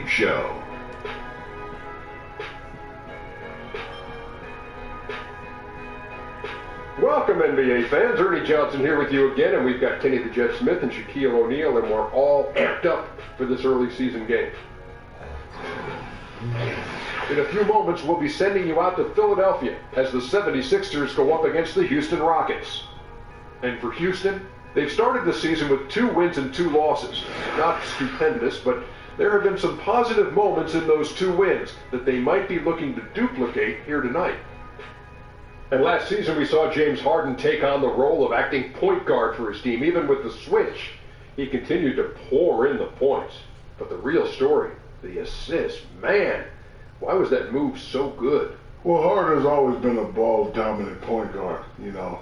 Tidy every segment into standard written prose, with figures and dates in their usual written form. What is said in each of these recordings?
pregame show. Welcome, NBA fans. Ernie Johnson here with you again, and we've got Kenny the Jet Smith and Shaquille O'Neal, and we're all amped up for this early season game. In a few moments, we'll be sending you out to Philadelphia as the 76ers go up against the Houston Rockets. And for Houston, they've started the season with 2 wins and 2 losses. Not stupendous, but there have been some positive moments in those 2 wins that they might be looking to duplicate here tonight. And last season, we saw James Harden take on the role of acting point guard for his team. Even with the switch, he continued to pour in the points. But the real story, the assists, man, why was that move so good? Well, Harden's always been a ball-dominant point guard, you know.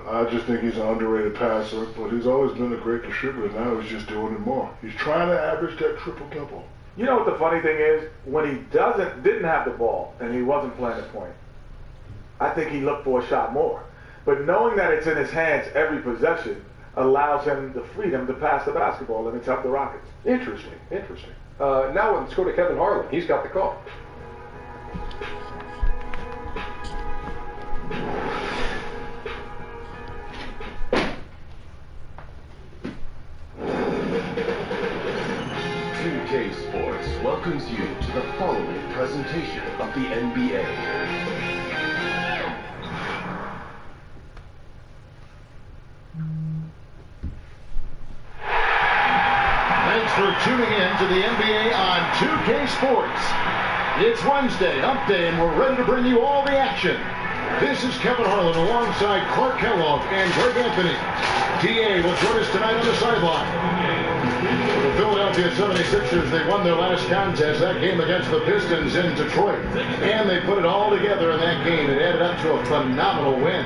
I just think he's an underrated passer, but he's always been a great distributor. Now he's just doing it more. He's trying to average that triple-double. You know what the funny thing is? When he didn't have the ball and he wasn't playing the point, I think he looked for a shot more. But knowing that it's in his hands every possession allows him the freedom to pass the basketball, and it's helped the Rockets. Interesting. Now let's go to Kevin Harlan. He's got the call. .2K Sports welcomes you to the following presentation of the NBA. Thanks for tuning in to the NBA on 2K Sports. It's Wednesday, Hump Day, and we're ready to bring you all the action. This is Kevin Harlan alongside Clark Kellogg and Greg Anthony. DA will join us tonight on the sideline. For the Philadelphia 76ers, they won their last contest, that game against the Pistons in Detroit. And they put it all together in that game. It added up to a phenomenal win.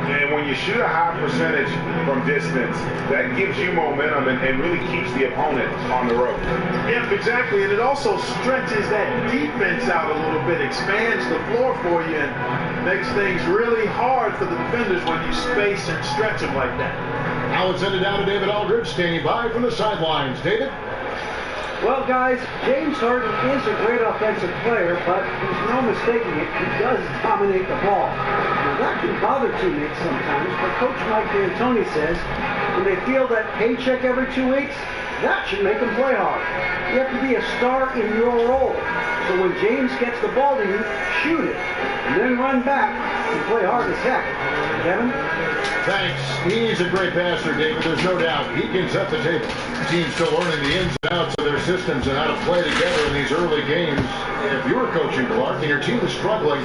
And when you shoot a high percentage from distance, that gives you momentum and really keeps the opponent on the road. Yep, exactly. And it also stretches that defense out a little bit, expands the floor for you, and makes things really hard for the defenders when you space and stretch them like that. Now let's send it down to David Aldridge, standing by from the sidelines. David? Well, guys, James Harden is a great offensive player, but there's no mistaking it. He does dominate the ball. Now, that can bother teammates sometimes, but Coach Mike D'Antoni says when they feel that paycheck every 2 weeks, that should make them play hard. You have to be a star in your role. So when James gets the ball to you, shoot it, and then run back and play hard as heck. Kevin? Thanks. He's a great passer, David. There's no doubt. He can set the table. The team's still learning the ins and outs of their systems and how to play together in these early games. If you're coaching, Clark, and your team is struggling,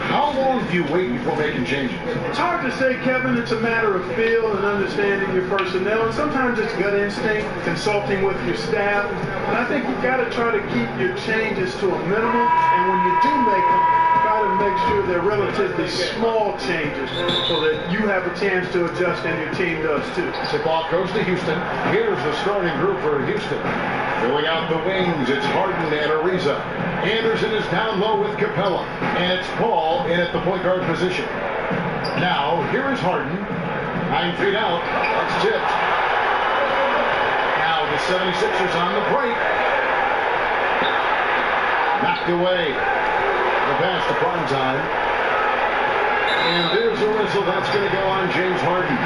how long do you wait before making changes? It's hard to say, Kevin. It's a matter of feel and understanding your personnel, and sometimes it's gut instinct, consulting with your staff. And I think you've got to try to keep your changes to a minimum, and when you do make them, try to make sure they're relatively small changes so that you have a chance to adjust and your team does too. The ball goes to Houston. Here's the starting group for Houston. Going out the wings, it's Harden and Ariza. Anderson is down low with Capella. And it's Paul in at the point guard position. Now, here is Harden. 9 feet out. That's tipped. Now the 76ers on the break. Knocked away. The pass to prime time. And there's a whistle. That's going to go on James Harden.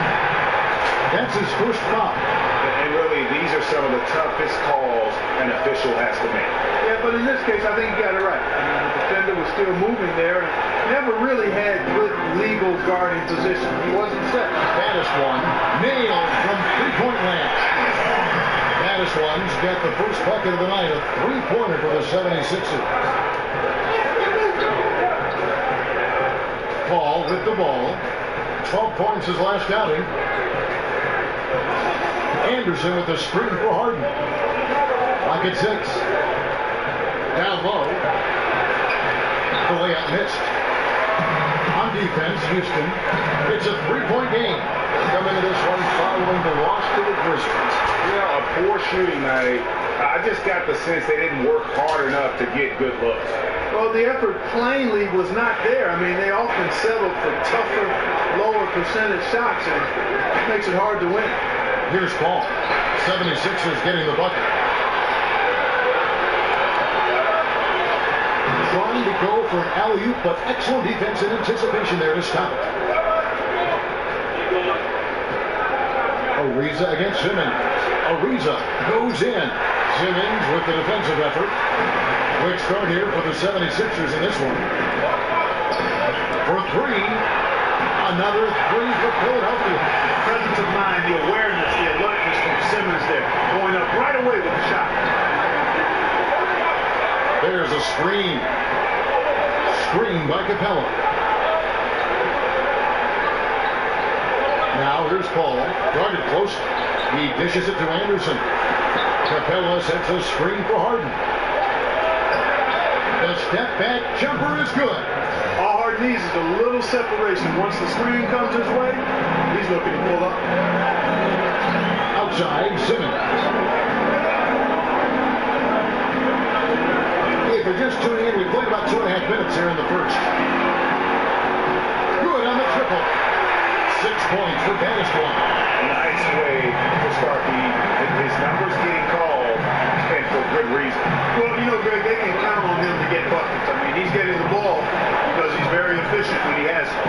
That's his first foul. And really, these are some of the toughest calls an official has to make. Yeah, but in this case, I think you got it right. I mean, the defender was still moving there and never really had good legal guarding position. He wasn't set. Baddest one nailed from three-point land. Baddest one's got the first bucket of the night, a three-pointer for the 76ers. Paul with the ball. 12 points his last outing. Anderson with the screen for Harden. Rocket 6. Down low. The layup missed. On defense, Houston. It's a three-point game. Coming to this one following the loss to the Grizzlies. You know, a poor shooting night. I just got the sense they didn't work hard enough to get good looks. Well, the effort plainly was not there. I mean, they often settled for tougher, lower percentage shots, and it makes it hard to win. Here's Paul. 76ers getting the bucket. for an alley-oop, but excellent defense and anticipation there to stop it. Ariza against Simmons. Ariza goes in. Simmons with the defensive effort. Quick start here for the 76ers in this one. For three. Another three for Philadelphia. Presence of mind, the awareness, the alertness from Simmons there. Going up right away with the shot. There's a screen. Screen by Capella. Now here's Paul. Guarded close. He dishes it to Anderson. Capella sets a screen for Harden. The step back jumper is good. All Harden needs is a little separation. Once the screen comes his way, he's looking to pull up. Outside, Simmons. If you're just tuning in, we played about 2.5 minutes here in the first. Good on the triple. 6 points for Bannister. Nice way to start his numbers getting called, and for good reason. Well, you know, Greg, they can count on him to get buckets. I mean, he's getting the ball because he's very efficient when he has it.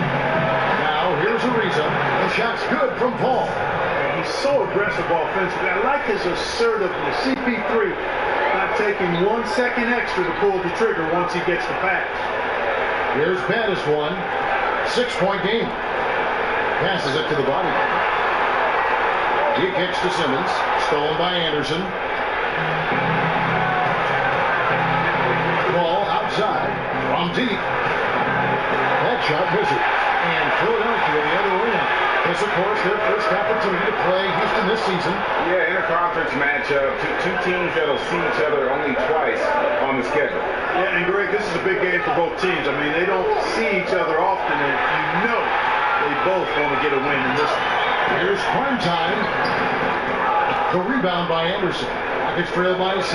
Now, here's Ariza. The shot's good from Paul. And he's so aggressive offensively. I like his assertiveness. CP3 not taking 1 second extra to pull the trigger once he gets the pass. Here's Bannister. 6-point game. Passes it to the body. He kicks to Simmons. Stolen by Anderson. Ball outside. From deep. That shot misses. And Philadelphia the other way. This, of course, their first opportunity to play Houston this season. Yeah, interconference matchup. Two teams that'll see each other only twice on the schedule. Yeah, and Greg, this is a big game for both teams. I mean, they don't see each other often, and you know they both want to get a win in this one. Here's prime time. The rebound by Anderson. Rockets trail by 6.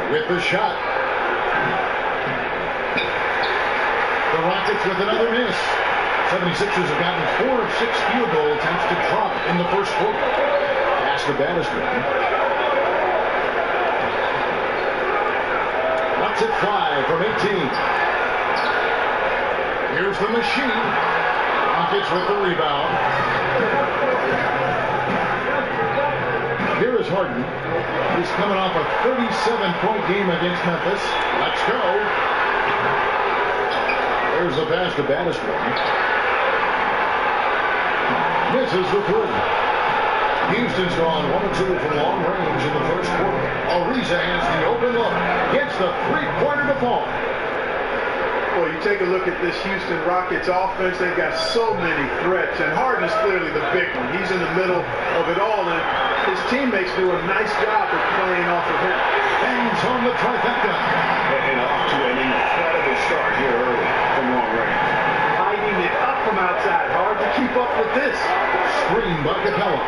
With the shot. The Rockets with another miss. 76ers have gotten 4 of 6 field goal attempts to drop in the first quarter. Pass to Bannister. Bucks at 5 from 18. Here's the machine. Rockets with the rebound. Here is Harden. He's coming off a 37-point game against Memphis. Let's go. There's the pass to Bannister. Misses the three. Houston's gone 1 of 2 from long range in the first quarter. Ariza has the open look. Gets the three-pointer to fall. Well, you take a look at this Houston Rockets offense, they've got so many threats, and Harden is clearly the big one. He's in the middle of it all, and his teammates do a nice job of playing off of him. Bangs home the trifecta. And off to an incredible start here early from long range. Lighting it up from outside. Hard to keep up with this. Screen by Capella.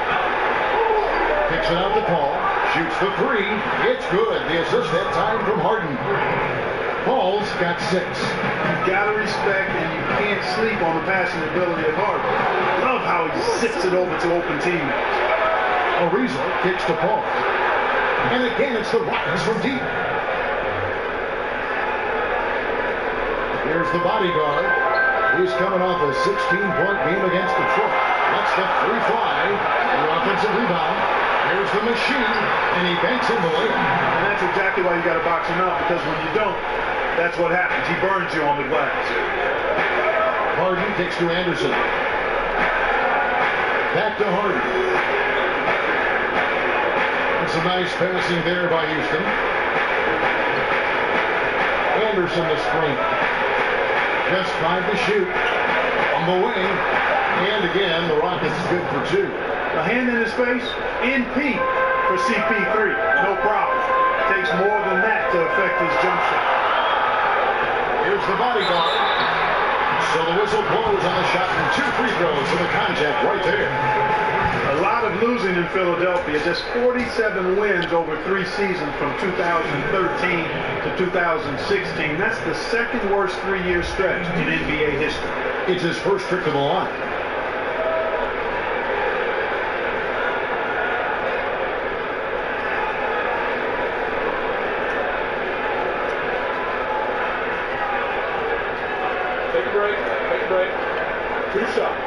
Kicks it out to Paul. Shoots the three. It's good. The assist that time from Harden. Paul's got 6. You gotta respect and you can't sleep on the passing ability of Harden. Love how he zips it over to open teammates. Ariza kicks to Paul. And again, it's the Rockets from deep. Here's the bodyguard. He's coming off a 16-point game against Detroit. Lets the three fly. The offensive rebound. Here's the machine, and he banks in the layup. And that's exactly why you got to box him out, because when you don't, that's what happens. He burns you on the glass. Harden kicks to Anderson. Back to Harden. That's a nice passing there by Houston. Anderson the screen. Just 5 to shoot. On the wing. And again, the Rockets good for 2. A hand in his face, NP for CP3. No problem. Takes more than that to affect his jump shot. Here's the bodyguard. So the whistle blows on the shot and 2 free throws for the contact right there. A lot of losing in Philadelphia. Just 47 wins over 3 seasons from 2013 to 2016. That's the second worst 3-year stretch in NBA history. It's his first trip to the line. break. Take a break. 2 shots.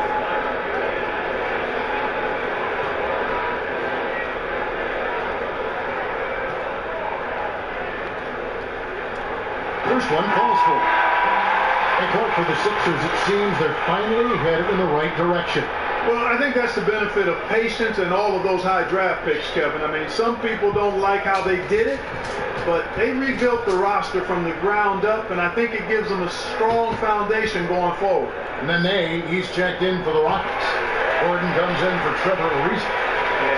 First one calls for. And Clark, for the Sixers, it seems they're finally headed in the right direction. Well, I think that's the benefit of patience and all of those high draft picks, Kevin. I mean, some people don't like how they did it, but they rebuilt the roster from the ground up, and I think it gives them a strong foundation going forward. Nene, he's checked in for the Rockets. Gordon comes in for Trevor Ariza.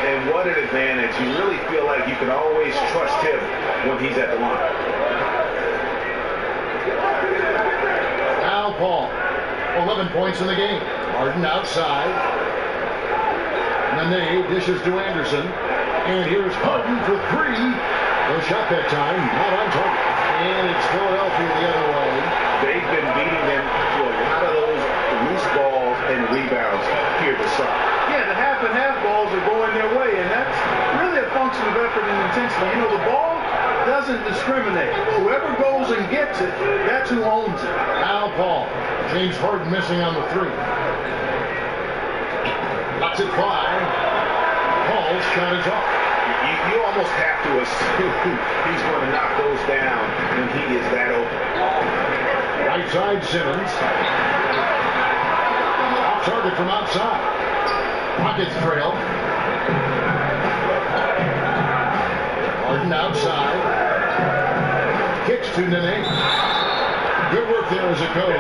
And what an advantage. You really feel like you can always trust him when he's at the line. Now Paul, 11 points in the game. Harden outside. Nene dishes to Anderson. And here's Harden for 3. No shot that time, not on target. And it's Philadelphia the other way. They've been beating them to a lot of those loose balls and rebounds here this summer. Yeah, the half and half balls are going their way, and that's really a function of effort and intensity. You know, the ball doesn't discriminate. Whoever goes and gets it, that's who owns it. Now Paul. James Harden missing on the 3. Lets it fly. Paul's shot is off. You almost have to assume he's going to knock those down when he is that open. Right side Simmons. Off target from outside. Rockets trail. Harden outside. Kicks to Nene. Good work there as it goes.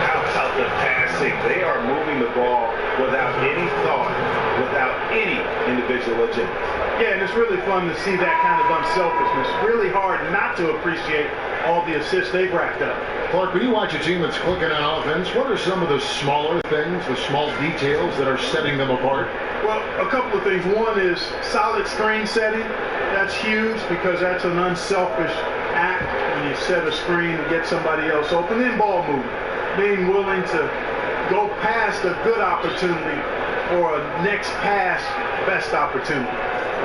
How about the passing? They are moving the ball without any thought, without any individual agenda. Yeah, and it's really fun to see that kind of unselfishness. Really hard not to appreciate all the assists they've racked up. Clark, when you watch a team that's clicking on offense, what are some of the smaller things, the small details that are setting them apart? Well, a couple of things. One is solid screen setting. That's huge because that's an unselfish act when you set a screen and get somebody else open. Then ball movement, being willing to go past a good opportunity or a next pass best opportunity.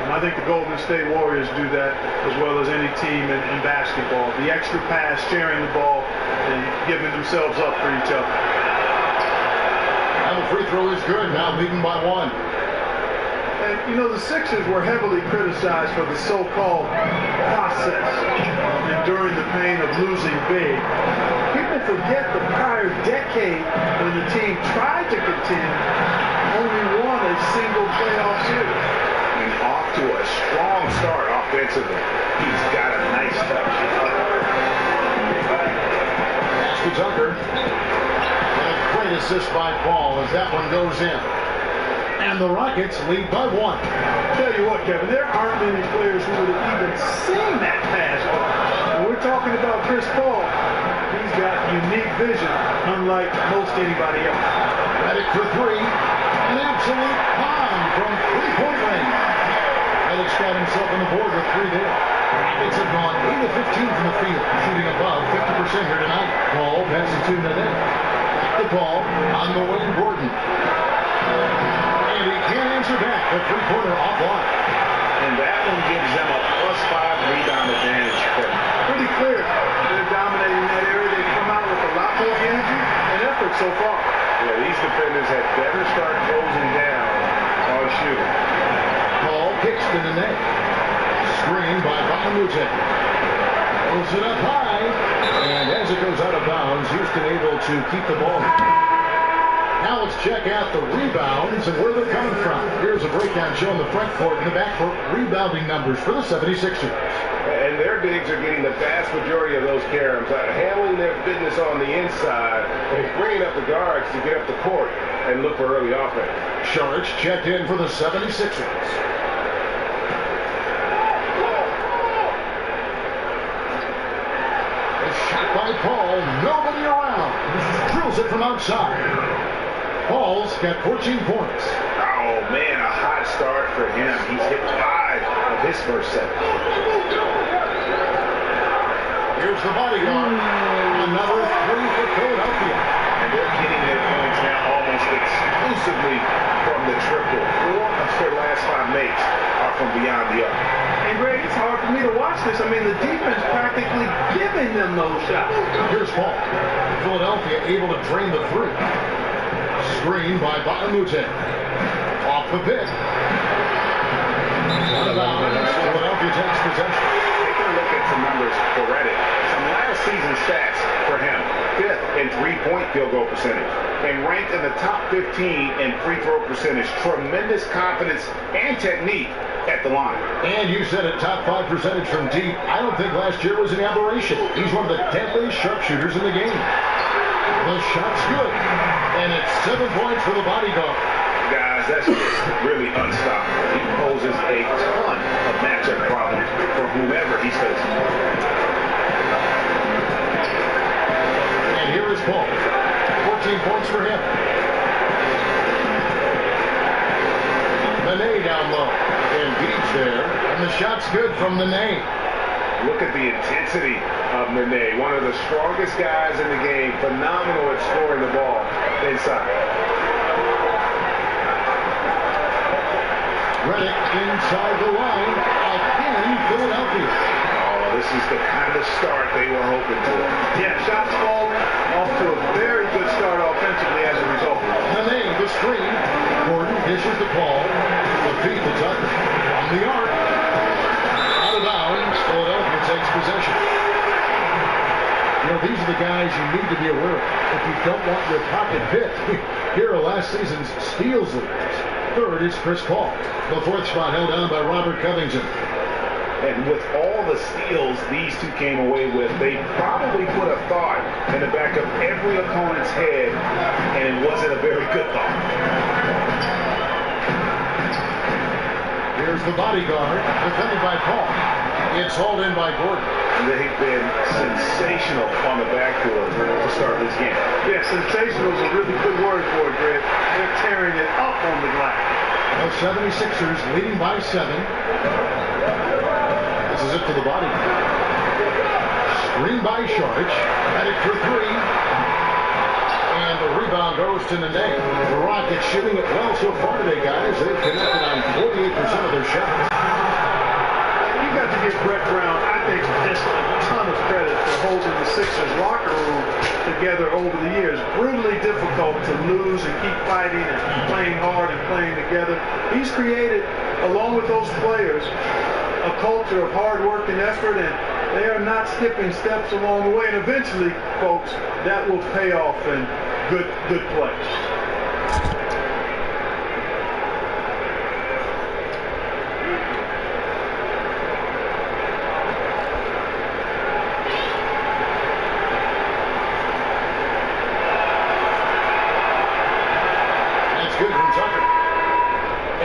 I think the Golden State Warriors do that as well as any team in basketball. The extra pass, sharing the ball, and giving themselves up for each other. And the free throw is good, now leading by 1. And, you know, the Sixers were heavily criticized for the so-called process, enduring the pain of losing big. People forget the prior decade when the team tried to contend, only won a single playoff series. And off to a strong start offensively. He's got a nice touch. Pass to Tucker. And a great assist by Paul as that one goes in. And the Rockets lead by 1. Tell you what, Kevin, there aren't many players who would have even seen that pass. When we're talking about Chris Paul, he's got unique vision, unlike most anybody else. Redick for 3. An absolute bomb from three-point range. Reddick's got himself on the board with 3 there. Rockets have gone 8 of 15 from the field, shooting above 50% here tonight. Paul passes to Nene. The ball on the wing, Gordon. And he can't answer back. The three-pointer offline. And that one gives them a +5 rebound advantage. Pretty clear. They're dominating that area. They've come out with a lot more energy and effort so far. Yeah, these defenders had better start closing down on shooting. Paul kicks to the net. Screen by Bakamute. Throws it up high. And as it goes out of bounds, Houston able to keep the ball. Now let's check out the rebounds and where they're coming from. Here's a breakdown showing the front court and the back court rebounding numbers for the 76ers. And their bigs are getting the vast majority of those caroms, handling their business on the inside and bringing up the guards to get up the court and look for early offense. Sharks checked in for the 76ers. A shot by Paul, nobody around. Drills it from outside. Paul's got 14 points. Oh, man, a hot start for him. He's hit 5 of his first 7. Here's the bodyguard. Another 3 for Philadelphia. And they're getting their points now almost exclusively from the triple. 4 of their last 5 makes are from beyond the arc. And Greg, it's hard for me to watch this. I mean, the defense practically gives giving them those shots. Here's Paul. Philadelphia able to drain the three. Screen by Baamute. Off the pick. Out of bounds. Philadelphia takes possession. Taking a look at some numbers for Reddit. Some last season stats for him. 5th in three-point field goal percentage. And ranked in the top 15 in free throw percentage. Tremendous confidence and technique at the line. And you said a top 5 percentage from deep. I don't think last year was an aberration. He's one of the deadliest sharpshooters in the game. The shot's good. And it's 7 points for the bodyguard. Guys, that's just really unstoppable. He poses a ton of matchup problems for whomever he's facing. And here is Paul. 14 points for him. Nene down low. And Beach there. And the shot's good from Nene. Look at the intensity of Nene, one of the strongest guys in the game, phenomenal at scoring the ball inside. Redick inside the line. Again, Philadelphia. Oh, this is the kind of start they were hoping for. Yeah, shots falling off to a very good start offensively as a result. Nene, the screen. Gordon dishes the ball. The feet to Tucker. On the arc. Out of bounds. Philadelphia takes possession. You know, these are the guys you need to be aware of if you don't want your pocket picked. Here are last season's steals leaders. Third is Chris Paul. The 4th spot held down by Robert Covington. And with all the steals these two came away with, they probably put a thought in the back of every opponent's head, and it wasn't a very good thought. Here's the bodyguard, defended by Paul. It's hauled in by Gordon. They've been sensational on the backboard to start this game. Yeah, sensational is a really good word for it, Greg. They're tearing it up on the glass. The 76ers leading by 7. This is it for the body. Screen by Sharich. Headed for 3. And the rebound goes to Nene. The Rockets shooting it well so far today, guys. They've connected on 48% of their shots. You got to give Brett Brown, I think, just a ton of credit for holding the Sixers locker room together over the years. Brutally difficult to lose and keep fighting and playing hard and playing together. He's created, along with those players, a culture of hard work and effort, and they are not skipping steps along the way. And eventually, folks, that will pay off in good plays.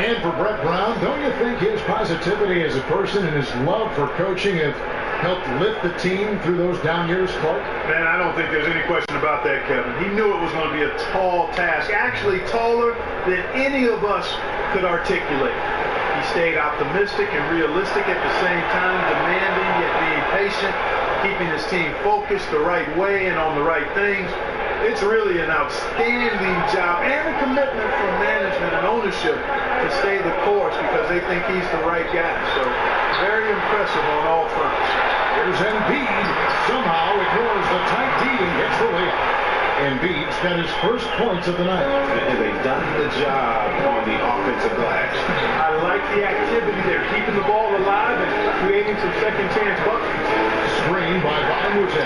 And for Brett Brown, don't you think his positivity as a person and his love for coaching have helped lift the team through those down years, Clark? Man, I don't think there's any question about that, Kevin. He knew it was going to be a tall task, actually taller than any of us could articulate. He stayed optimistic and realistic at the same time, demanding yet being patient, keeping his team focused the right way and on the right things. It's really an outstanding job and a commitment from management and ownership to stay the course because they think he's the right guy. So very impressive on all fronts. Here's Embiid. Somehow ignores the tight D and gets the layup. Embiid's got his first points of the night. And they've done the job on the offensive glass. I like the activity there, keeping the ball alive and creating some second chance buckets. Screen by Baamute.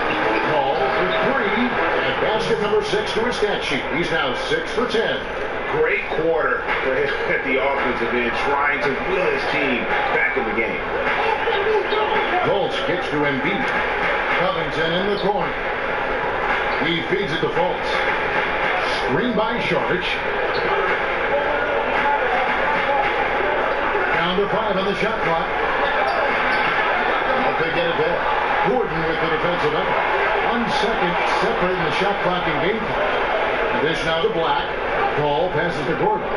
Ball for 3. And basket number 6 to his stat sheet. He's now 6 for 10. Great quarter for him at the offensive end, trying to will his team back in the game. Fultz gets to Embiid. Covington in the corner. He feeds it to Fultz. Screen by Sharich. Down to 5 on the shot clock. But they get it back. Gordon with the defensive effort. 1 second separating the shot clock and game clock. Dish now to Black. Ball passes to Gordon.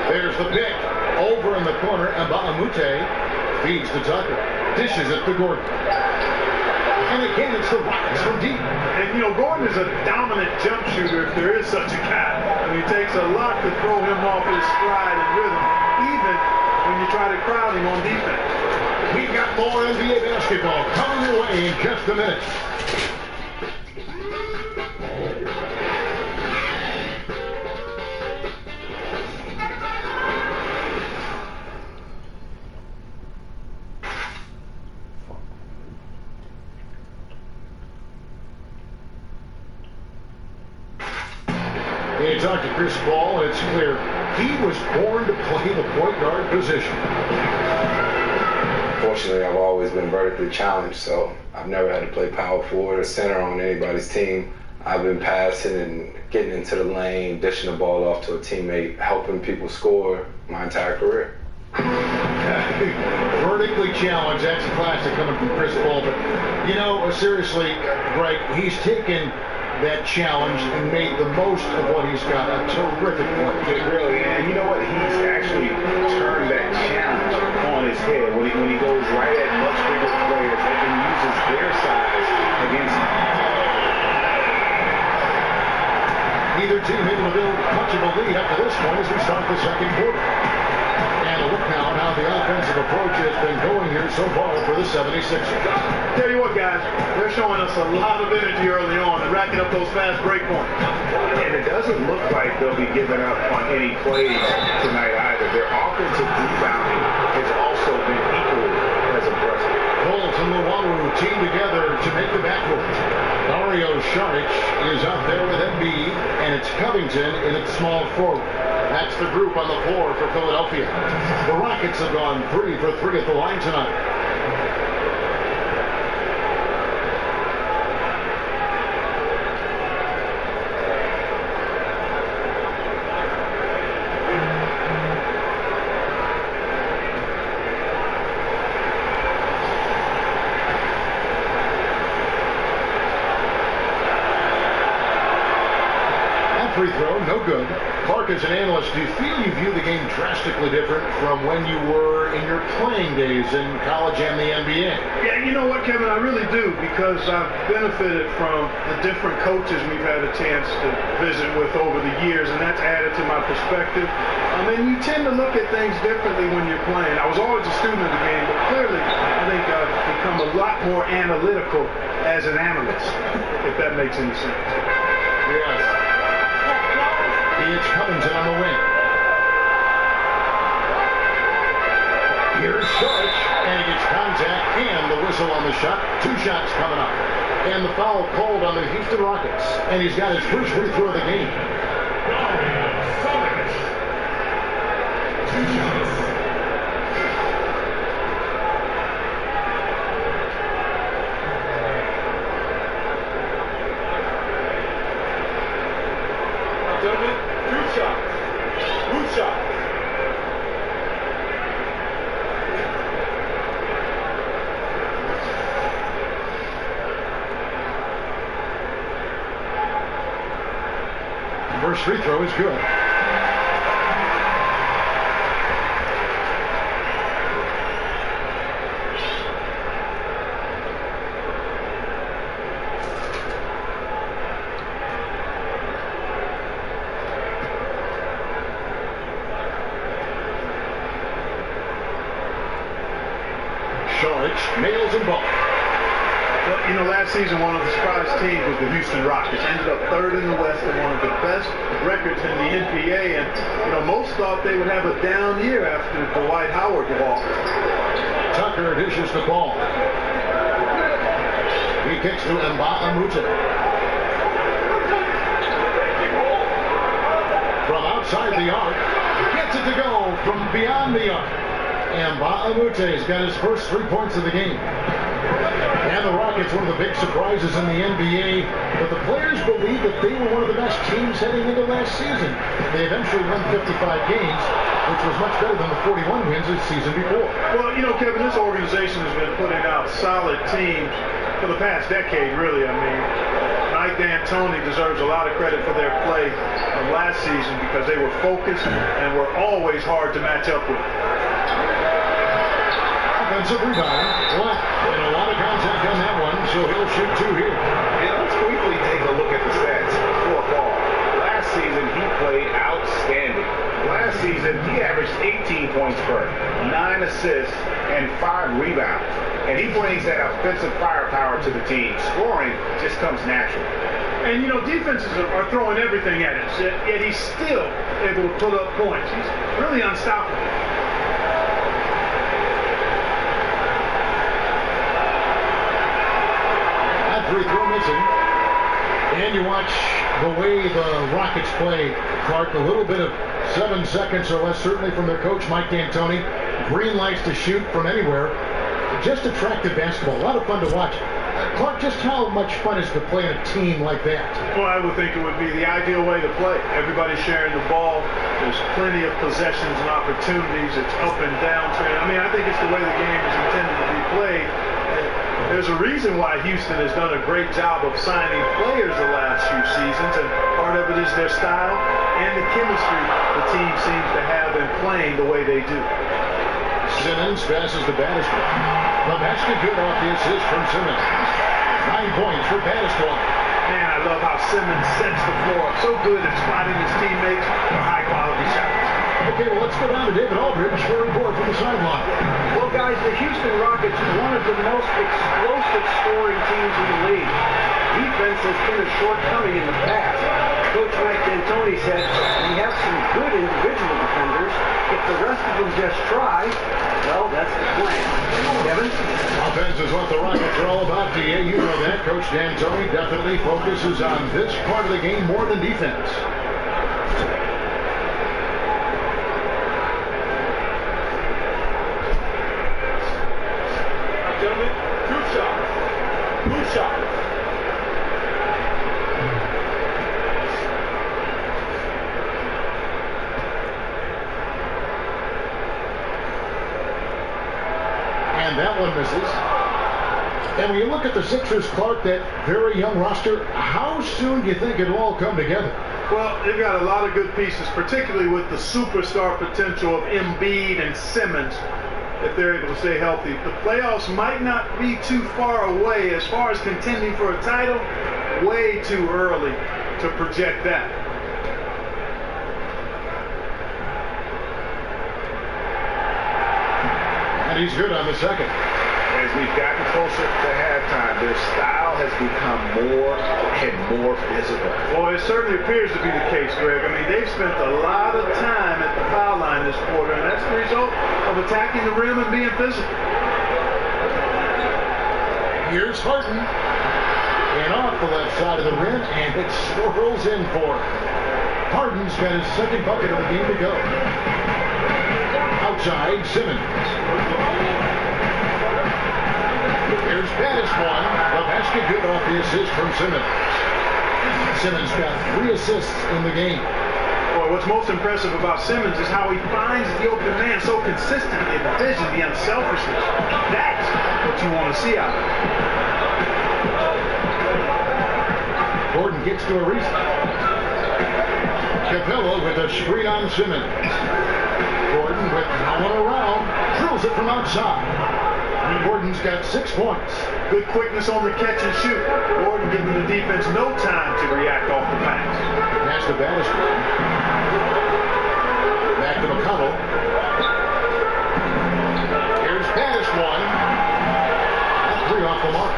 There's the pick. Over in the corner, and Baamute feeds to Tucker. Dishes it to Gordon. And again, it's the Rockets from deep. And, you know, Gordon is a dominant jump shooter if there is such a guy. I mean, it takes a lot to throw him off his stride and rhythm, even when you try to basketball coming your way in just a minute. You talk to Chris Paul, and it's clear he was born to play the point guard position. Fortunately, I've always been vertically challenged, so I've never had to play power forward or center on anybody's team. I've been passing and getting into the lane, dishing the ball off to a teammate, helping people score my entire career. Vertically challenged, that's a classic coming from Chris Paul. But, you know, seriously, Greg, he's taken that challenge and made the most of what he's got. A terrific play. Really, and you know what? He's actually turned that challenge on his head when he goes right at much bigger players and uses their size against him. Neither team able to build much of a lead up to this point as we start the second quarter. And a look now at how the offensive approach has been going here so far for the 76ers. Tell you what, guys, they're showing us a lot of energy early on and racking up those fast break points. And it doesn't look like they'll be giving up on any plays tonight either. Their offensive rebounding has also been equally as impressive. Colt and Luwawu team together to make the backcourt. Dario Saric is out there with Embiid, and it's Covington in its small forward. That's the group on the floor for Philadelphia. The Rockets have gone 3 for 3 at the line tonight. Free throw, no good. Clark, as an analyst, do you feel you view the game drastically different from when you were in your playing days in college and the NBA? Yeah, you know what, Kevin, I really do, because I've benefited from the different coaches we've had a chance to visit with over the years, and that's added to my perspective. And you tend to look at things differently when you're playing. I was always a student of the game, but clearly I think I've become a lot more analytical as an analyst, if that makes any sense. Yes. It's Covington on the wing. Here's Saric, and he gets contact and the whistle on the shot. 2 shots coming up. And the foul called on the Houston Rockets. And he's got his first free throw of the game. 2 shots. First free throw is good. Saric nails them both. Well, you know, last season one of the surprise teams was the Houston Rockets. Ended up 3rd in the West and one of the best records in the NBA. And, you know, most thought they would have a down year after Dwight Howard walked. Tucker dishes the ball. He kicks to Mbah-a-Moute. From outside the arc. Gets it to go from beyond the arc. And Mbah-a-Moute's got his first 3 points of the game. And the Rockets, one of the big surprises in the NBA, but the players believe that they were one of the best teams heading into last season. They eventually won 55 games, which was much better than the 41 wins the season before. Well, you know, Kevin, this organization has been putting out solid teams for the past decade, really. I mean, Mike D'Antoni deserves a lot of credit for their play last season because they were focused and were always hard to match up with. Offensive rebound, left, and a lot of contact on that one, so he'll shoot 2 here. And let's briefly take a look at the stats for Paul. Last season, he played outstanding. Last season, he averaged 18 points per, 9 assists, and 5 rebounds. And he brings that offensive firepower to the team. Scoring just comes natural. And, defenses are throwing everything at him, yet he's still able to put up points. He's really unstoppable. That free throw missing. And you watch the way the Rockets play, Clark, a little bit of 7 seconds or less, certainly from their coach, Mike D'Antoni. Green lights to shoot from anywhere. Just attractive basketball. A lot of fun to watch. Clark, just how much fun is to play in a team like that? Well, I would think it would be the ideal way to play. Everybody's sharing the ball. There's plenty of possessions and opportunities. It's up and down trend. I think it's the way the game is intended to be played. There's a reason why Houston has done a great job of signing players the last few seasons, and part of it is their style and the chemistry the team seems to have in playing the way they do. Simmons passes to Bannister. The basket good off the assist from Simmons. 9 points for Bannister. Man, I love how Simmons sets the floor up. So good at spotting his teammates for high-quality shots. Okay, well, let's go down to David Aldridge for a report from the sideline. Well, guys, the Houston Rockets are one of the most explosive scoring teams in the league. Defense has been a shortcoming in the past. Coach Mike D'Antoni said we have some good individual defenders. If the rest of them just try, well, that's the plan. Kevin? Offense is what the Rockets are all about, DA. You know that. Coach D'Antoni definitely focuses on this part of the game more than defense. Gentlemen, two shots. Two shots. And that one misses. And when you look at the Sixers, Clark, that very young roster, how soon do you think it'll all come together? Well, they've got a lot of good pieces, particularly with the superstar potential of Embiid and Simmons, if they're able to stay healthy. The playoffs might not be too far away as far as contending for a title. Way too early to project that. And he's good on the second. As we've gotten closer to halftime, their style has become more and more physical. Well, it certainly appears to be the case, Greg. They've spent a lot of time at the foul line this quarter, and that's the result of attacking the rim and being physical. Here's Harden. And off the left side of the rim, and it swirls in for him. Harden's got his second bucket of the game to go. Outside, Simmons. Here's Pettis one. The basket good off the assist from Simmons. Simmons got 3 assists in the game. Boy, what's most impressive about Simmons is how he finds the open man so consistently. The vision, the unselfishness. That's what you want to see out of him. Gordon gets to Ariza. Capella with a screen on Simmons. Gordon with no one around. Drills it from outside. Gordon's got 6 points. Good quickness on the catch and shoot. Gordon giving the defense no time to react off the pass. Pass to Bannister. Back to McConnell. Here's Pettis one. That's 3 off the mark.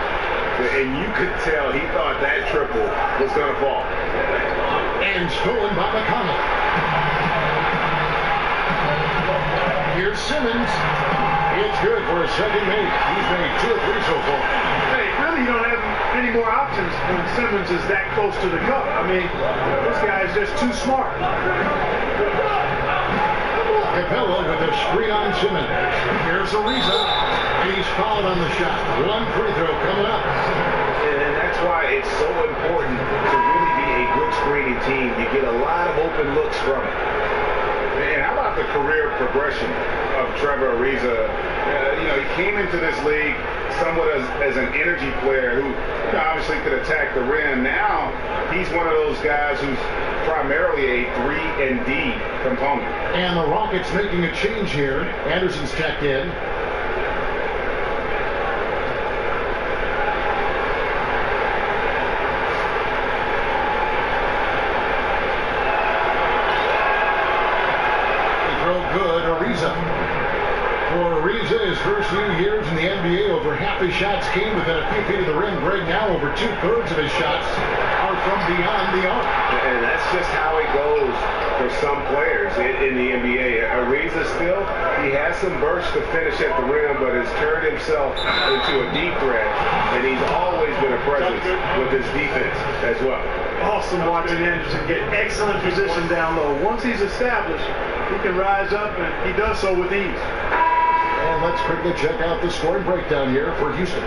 And you could tell he thought that triple was going to fall. And stolen by McConnell. Here's Simmons. It's good for a second make. He's made 2 or 3 so far. Hey, really, you don't have any more options when Simmons is that close to the cup. This guy is just too smart. Capella with a screen on Simmons. Here's Ariza. And he's fouled on the shot. 1 free throw coming up. And that's why it's so important to really be a good screening team. You get a lot of open looks from it. And how about the career progression of Trevor Ariza? He came into this league somewhat as an energy player who obviously could attack the rim. Now he's one of those guys who's primarily a 3-and-D component. And the Rockets making a change here. Anderson's checked in. Ariza. For Ariza, his first few years in the NBA, over half his shots came within a few feet of the rim. Right now, over 2/3 of his shots are from beyond the arc. And that's just how it goes for some players in the NBA. Ariza still, he has some bursts to finish at the rim, but has turned himself into a deep threat, and he's always been a presence with his defense as well. Awesome watching Anderson get excellent position down low. Once he's established, he can rise up, and he does so with ease. And let's quickly check out the scoring breakdown here for Houston.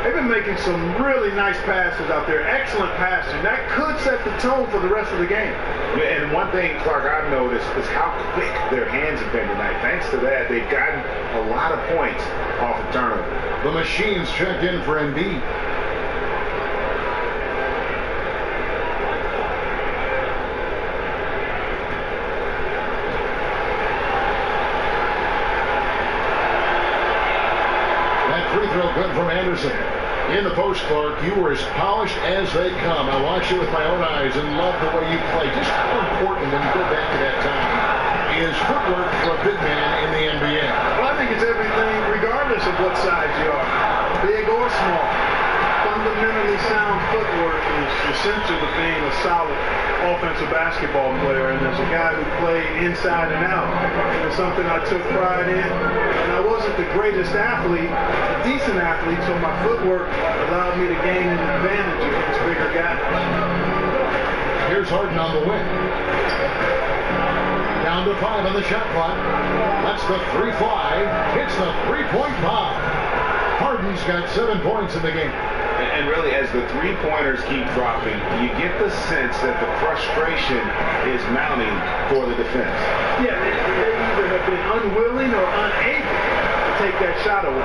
They've been making some really nice passes out there. Excellent passing. That could set the tone for the rest of the game. And one thing, Clark, I've noticed is how quick their hands have been tonight. Thanks to that, they've gotten a lot of points off of turnover. The machines checked in for Embiid. Free throw good from Anderson. In the post, Clark, you were as polished as they come. I watched you with my own eyes and loved the way you played. Just how important, when you go back to that time, is footwork for a big man in the NBA? Well, I think it's everything, regardless of what size you are, big or small. Fundamentally sound footwork is essential to being a solid offensive basketball player, and as a guy who played inside and out, it's something I took pride in. And I wasn't the greatest athlete, a decent athlete, so my footwork allowed me to gain an advantage against bigger guys. Here's Harden on the wing. Down to 5 on the shot clock. That's the 3-fly. Hits the three-point pop. Harden's got 7 points in the game. And really, as the three-pointers keep dropping, you get the sense that the frustration is mounting for the defense. Yeah, they either have been unwilling or unable to take that shot away.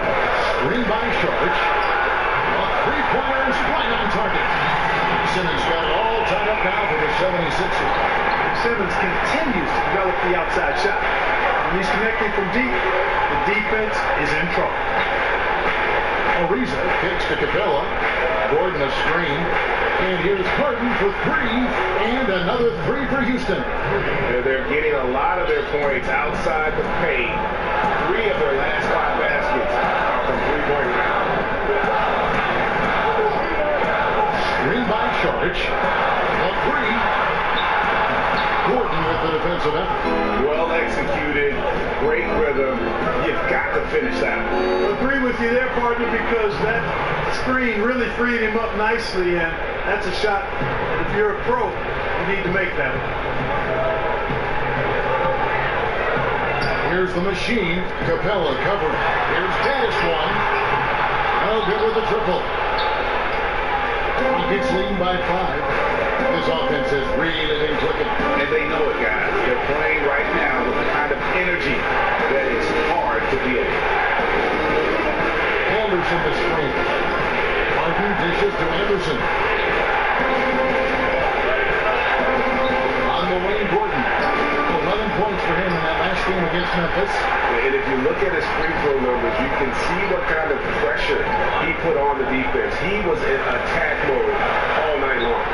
Screen by Sharp. Three-pointers right on target. Simmons got it all tied up now for the 76ers. Simmons continues to develop the outside shot. When he's connecting from deep, the defense is in trouble. Ariza kicks to Capella. Gordon a screen. And here's Harden for 3. And another 3 for Houston. They're getting a lot of their points outside the paint. 3 of their last 5 baskets are from three-point range. Screen by Sharp. A 3. Gordon with the defensive effort. Well executed, great rhythm. You've got to finish that. Agree with you there, partner, because that screen really freed him up nicely, and that's a shot. If you're a pro, you need to make that. Here's the machine. Capella covered. Here's Dennis one. No good with the triple. Rockets leading by 5. This offense has really been clicking. And they know it, guys. They're playing right now with the kind of energy that is hard to deal with. Anderson the screen. Harden dishes to Anderson. On the way, Gordon. 11 points for him in that last game against Memphis. And if you look at his free throw numbers, you can see what kind of pressure he put on the defense. He was in attack mode all night long.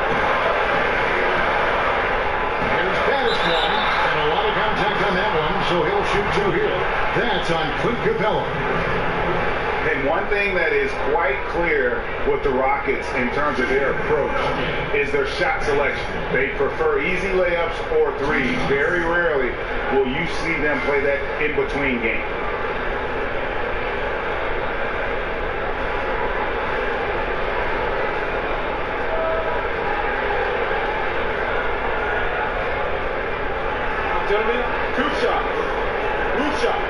Here's Dennis one, and a lot of contact on that one, so he'll shoot 2 here. That's on Clint Capella. And one thing that is quite clear with the Rockets in terms of their approach is their shot selection. They prefer easy layups or threes. Very rarely will you see them play that in-between game. Gentlemen, 2 shots. Blue shot.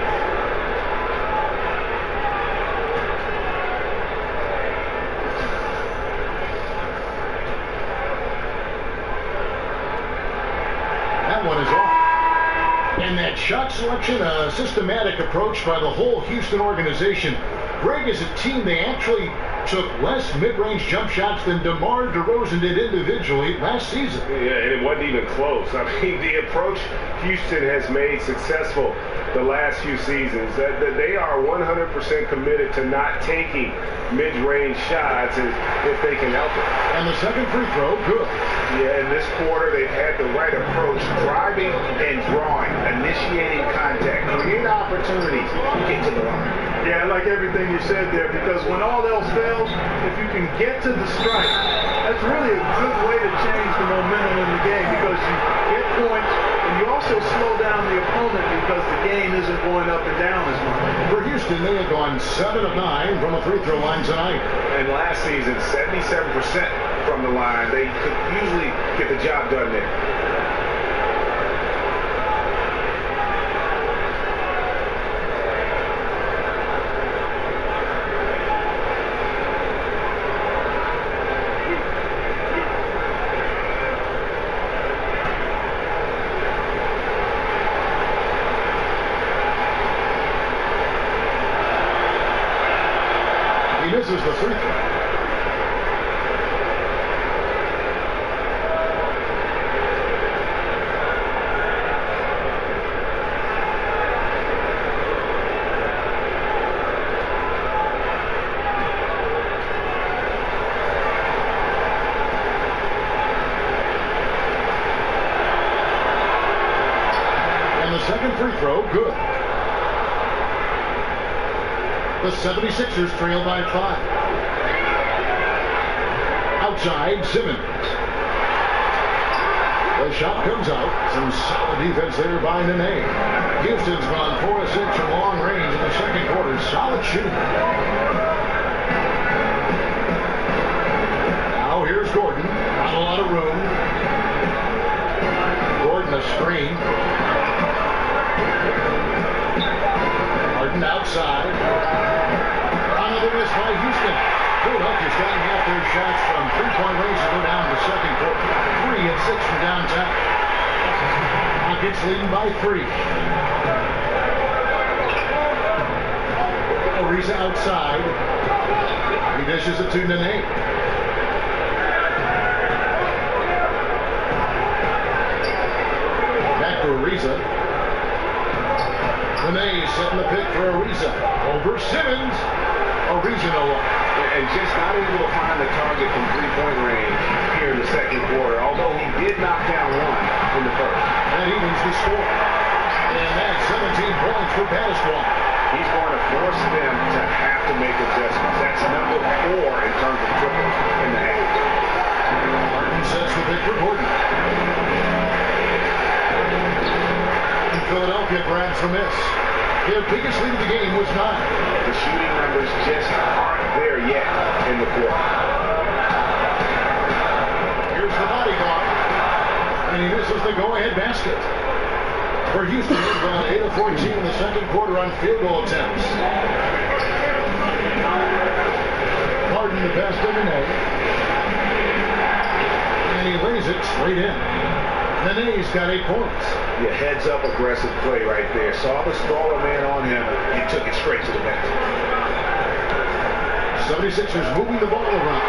That one is off. And that shot selection, a systematic approach by the whole Houston organization. Greg, as a team, they actually took less mid-range jump shots than DeMar DeRozan did individually last season. Yeah, and it wasn't even close. I mean, the approach Houston has made successful the last few seasons, that they are 100% committed to not taking mid-range shots if they can help it. And the second free throw, good. Yeah, in this quarter, they've had the right approach, driving and drawing, initiating contact. Yeah, I like everything you said there, because when all else fails, if you can get to the strike, that's really a good way to change the momentum in the game, because you get points and you also slow down the opponent because the game isn't going up and down as much. For Houston, they have gone 7 of 9 from the free throw line tonight. And last season, 77% from the line. They could usually get the job done there. He misses the free throw. And the second free throw, good. The 76ers trail by 5. Outside, Simmons. The shot comes out. Some solid defense there by Nene. Houston's gone 4 of 6 from long range in the second quarter. Solid shooting. Now here's Gordon. Not a lot of room. Gordon a screen. Harden outside. Another miss by Houston. Philadelphia's gotten half their shots from three-point range to go down in the second quarter. 3 of 6 from downtown. Rockets leading by 3. Ariza outside. He dishes it to Nene. Back to Ariza. Nene setting the pick for Ariza. Over Simmons. Ariza no look. And just not able to find the target from three-point range here in the second quarter, although he did knock down one in the first. And evens the score. And that's 17 points for Pasquale. He's going to force them to have to make adjustments. That's number 4 in terms of triples in the half. Harden sets the pick for Gordon. And Philadelphia grabs the miss. Their biggest lead of the game was 9. The shooting numbers just aren't there yet in the quarter. Here's the bodyguard. And he misses the go-ahead basket. For Houston, they've gone 8 of 14 in the second quarter on field goal attempts. Harden the pass to Nene. And he lays it straight in. Nene's got 8 points. Yeah, heads-up aggressive play right there. Saw the smaller man on him and took it straight to the basket. 76ers moving the ball around.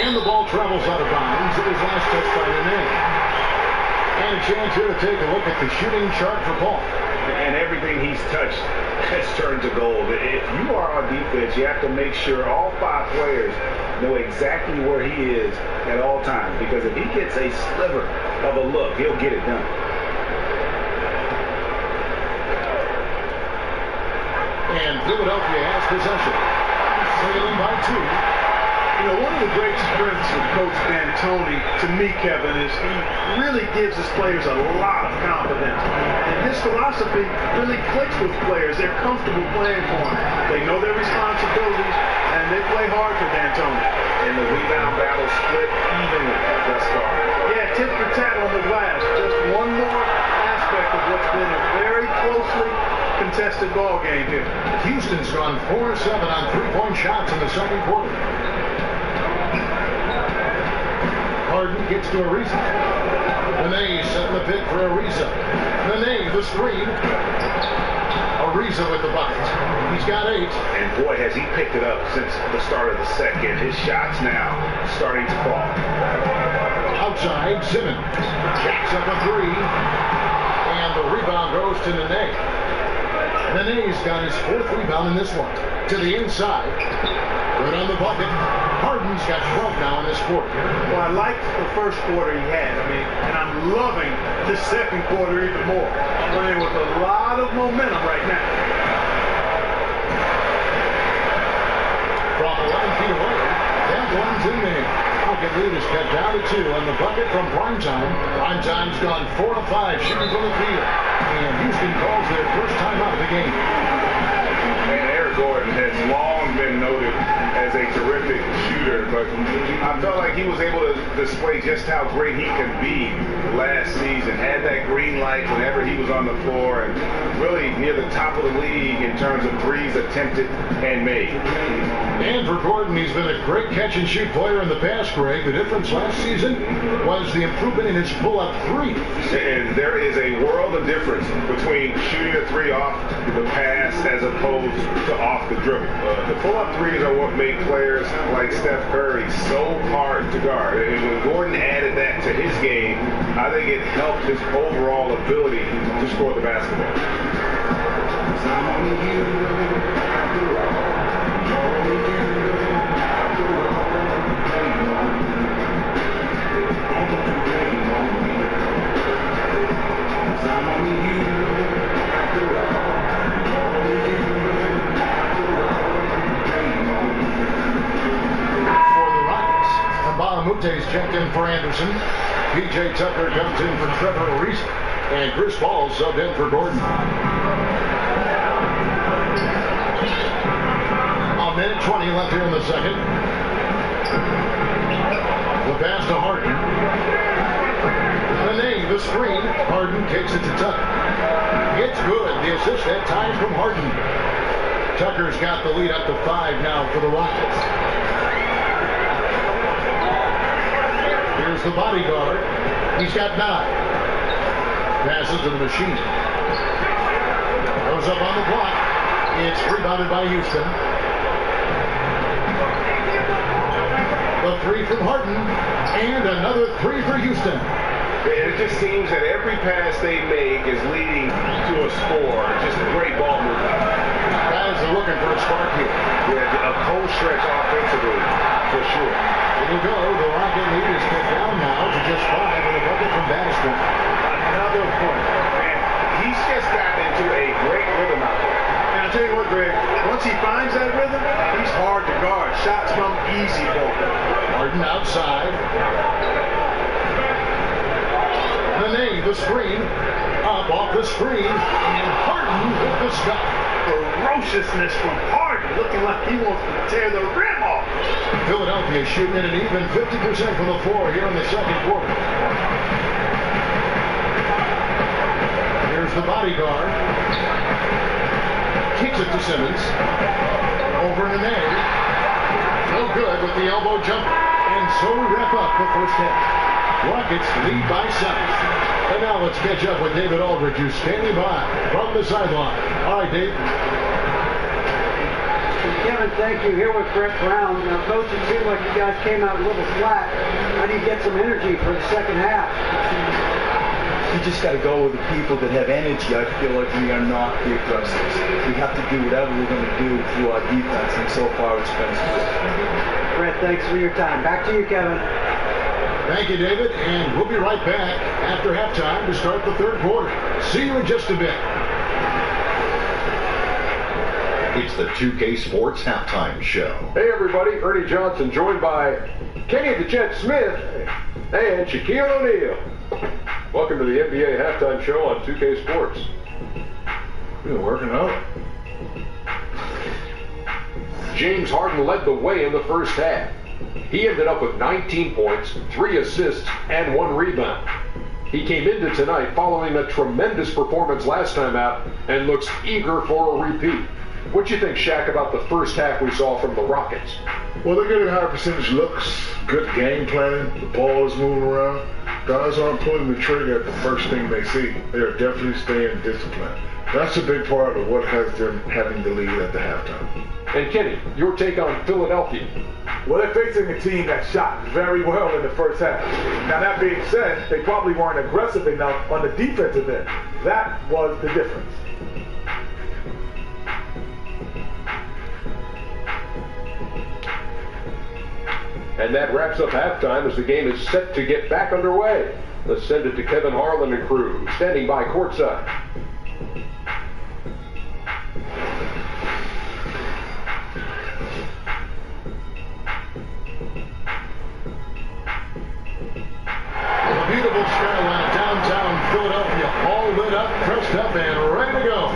And the ball travels out of bounds. It was last touched by Nene. And a chance here to take a look at the shooting chart for Paul. And everything he's touched has turned to gold. If you are on defense, you have to make sure all 5 players know exactly where he is at all times. Because if he gets a sliver of a look, he'll get it done. And Philadelphia has possession. Trailing by 2. You know, one of the great strengths of Coach D'Antoni, to me, Kevin, is he really gives his players a lot of confidence. And his philosophy really clicks with players. They're comfortable playing for him. They know their responsibilities, and they play hard for D'Antoni. And the rebound battle split evenly thus far. Yeah, tit for tat on the glass. Just one more aspect of what's been a very closely contested ball game here. Houston's gone 4 of 7 on three-point shots in the second quarter. Harden gets to Ariza. Nene setting the pick for Ariza. Nene, the screen. Ariza with the bucket. He's got 8. And boy, has he picked it up since the start of the second. His shots now starting to fall. Outside, Simmons. Jacks up a 3. And the rebound goes to Nene. Nene's got his 4th rebound in this one. To the inside. Good on the bucket. Harden's got 12 now in this quarter. Well, I liked the first quarter he had. And I'm loving the second quarter even more. Playing with a lot of momentum right now. 11 feet away. That one's in there. Rocket lead is cut down to 2 on the bucket from Primetime. Primetime's gone 4 of 5 shooting from the field. And Houston calls their first time out of the game. And Eric Gordon has long been noted as a terrific shooter, but I felt like he was able to display just how great he can be last season. Had that green light whenever he was on the floor, and really near the top of the league in terms of threes attempted and made. And for Gordon, he's been a great catch-and-shoot player in the past, Greg. The difference last season was the improvement in his pull-up three. And there is a world of difference between shooting a three off the pass as opposed to off the dribble. The pull-up threes are what make players like Steph Curry so hard to guard. And when Gordon added that to his game, I think it helped his overall ability to score the basketball. Bahamute's checked in for Anderson. P.J. Tucker comes in for Trevor Ariza. And Chris Paul subbed in for Gordon. A minute 20 left here in the second. The pass to Harden. The name, the screen. Harden kicks it to Tucker. It's good. The assist that time from Harden. Tucker's got the lead up to 5 now for the Rockets. Here's the bodyguard. He's got 9. Passes to the machine. Goes up on the block. It's rebounded by Houston. The 3 from Harden. And another 3 for Houston. And it just seems that every pass they make is leading to a score. Just a great ball movement. Guys are looking for a spark here. Yeah, a cold stretch offensively, for sure. It'll go. The Rocket lead is cut down now to just 5 with a bucket from Bannister. Another point. Man, he's just gotten into a great rhythm out there. And I'll tell you what, Greg, once he finds that rhythm, he's hard to guard. Shots come easy for him. Harden outside. Nene, the screen. Up off the screen. And Harden with the stop. Ferociousness from Harden, looking like he wants to tear the rim off. Philadelphia shooting at an even 50% from the floor here in the second quarter. Here's the bodyguard. Kicks it to Simmons. Over Nene. No good with the elbow jumper. And so we wrap up the first half. Rockets lead by 7. And now let's catch up with David Aldridge, who's standing by from the sideline. All right, Dave. Kevin, thank you. Here with Brett Brown. Now, Coach, it seems like you guys came out a little flat. How do you get some energy for the second half? You just got to go with the people that have energy. I feel like we are not the aggressors. We have to do whatever we're going to do through our defense, and so far it's been good. Brett, thanks for your time. Back to you, Kevin. Thank you, David, and we'll be right back after halftime to start the third quarter. See you in just a bit. It's the 2K Sports Halftime Show. Hey, everybody. Ernie Johnson joined by Kenny the Jet Smith and Shaquille O'Neal. Welcome to the NBA Halftime Show on 2K Sports. Been working out. James Harden led the way in the first half. He ended up with 19 points, 3 assists, and 1 rebound. He came into tonight following a tremendous performance last time out and looks eager for a repeat. What do you think, Shaq, about the first half we saw from the Rockets? Well, they're getting higher percentage looks, good game planning, the ball is moving around. Guys aren't pulling the trigger at the first thing they see. They are definitely staying disciplined. That's a big part of what has them having the lead at the halftime. And Kenny, your take on Philadelphia? Well, they're facing a team that shot very well in the first half. Now, that being said, they probably weren't aggressive enough on the defensive end. That was the difference. And that wraps up halftime as the game is set to get back underway. Let's send it to Kevin Harlan and crew, standing by courtside. Matched up and ready to go.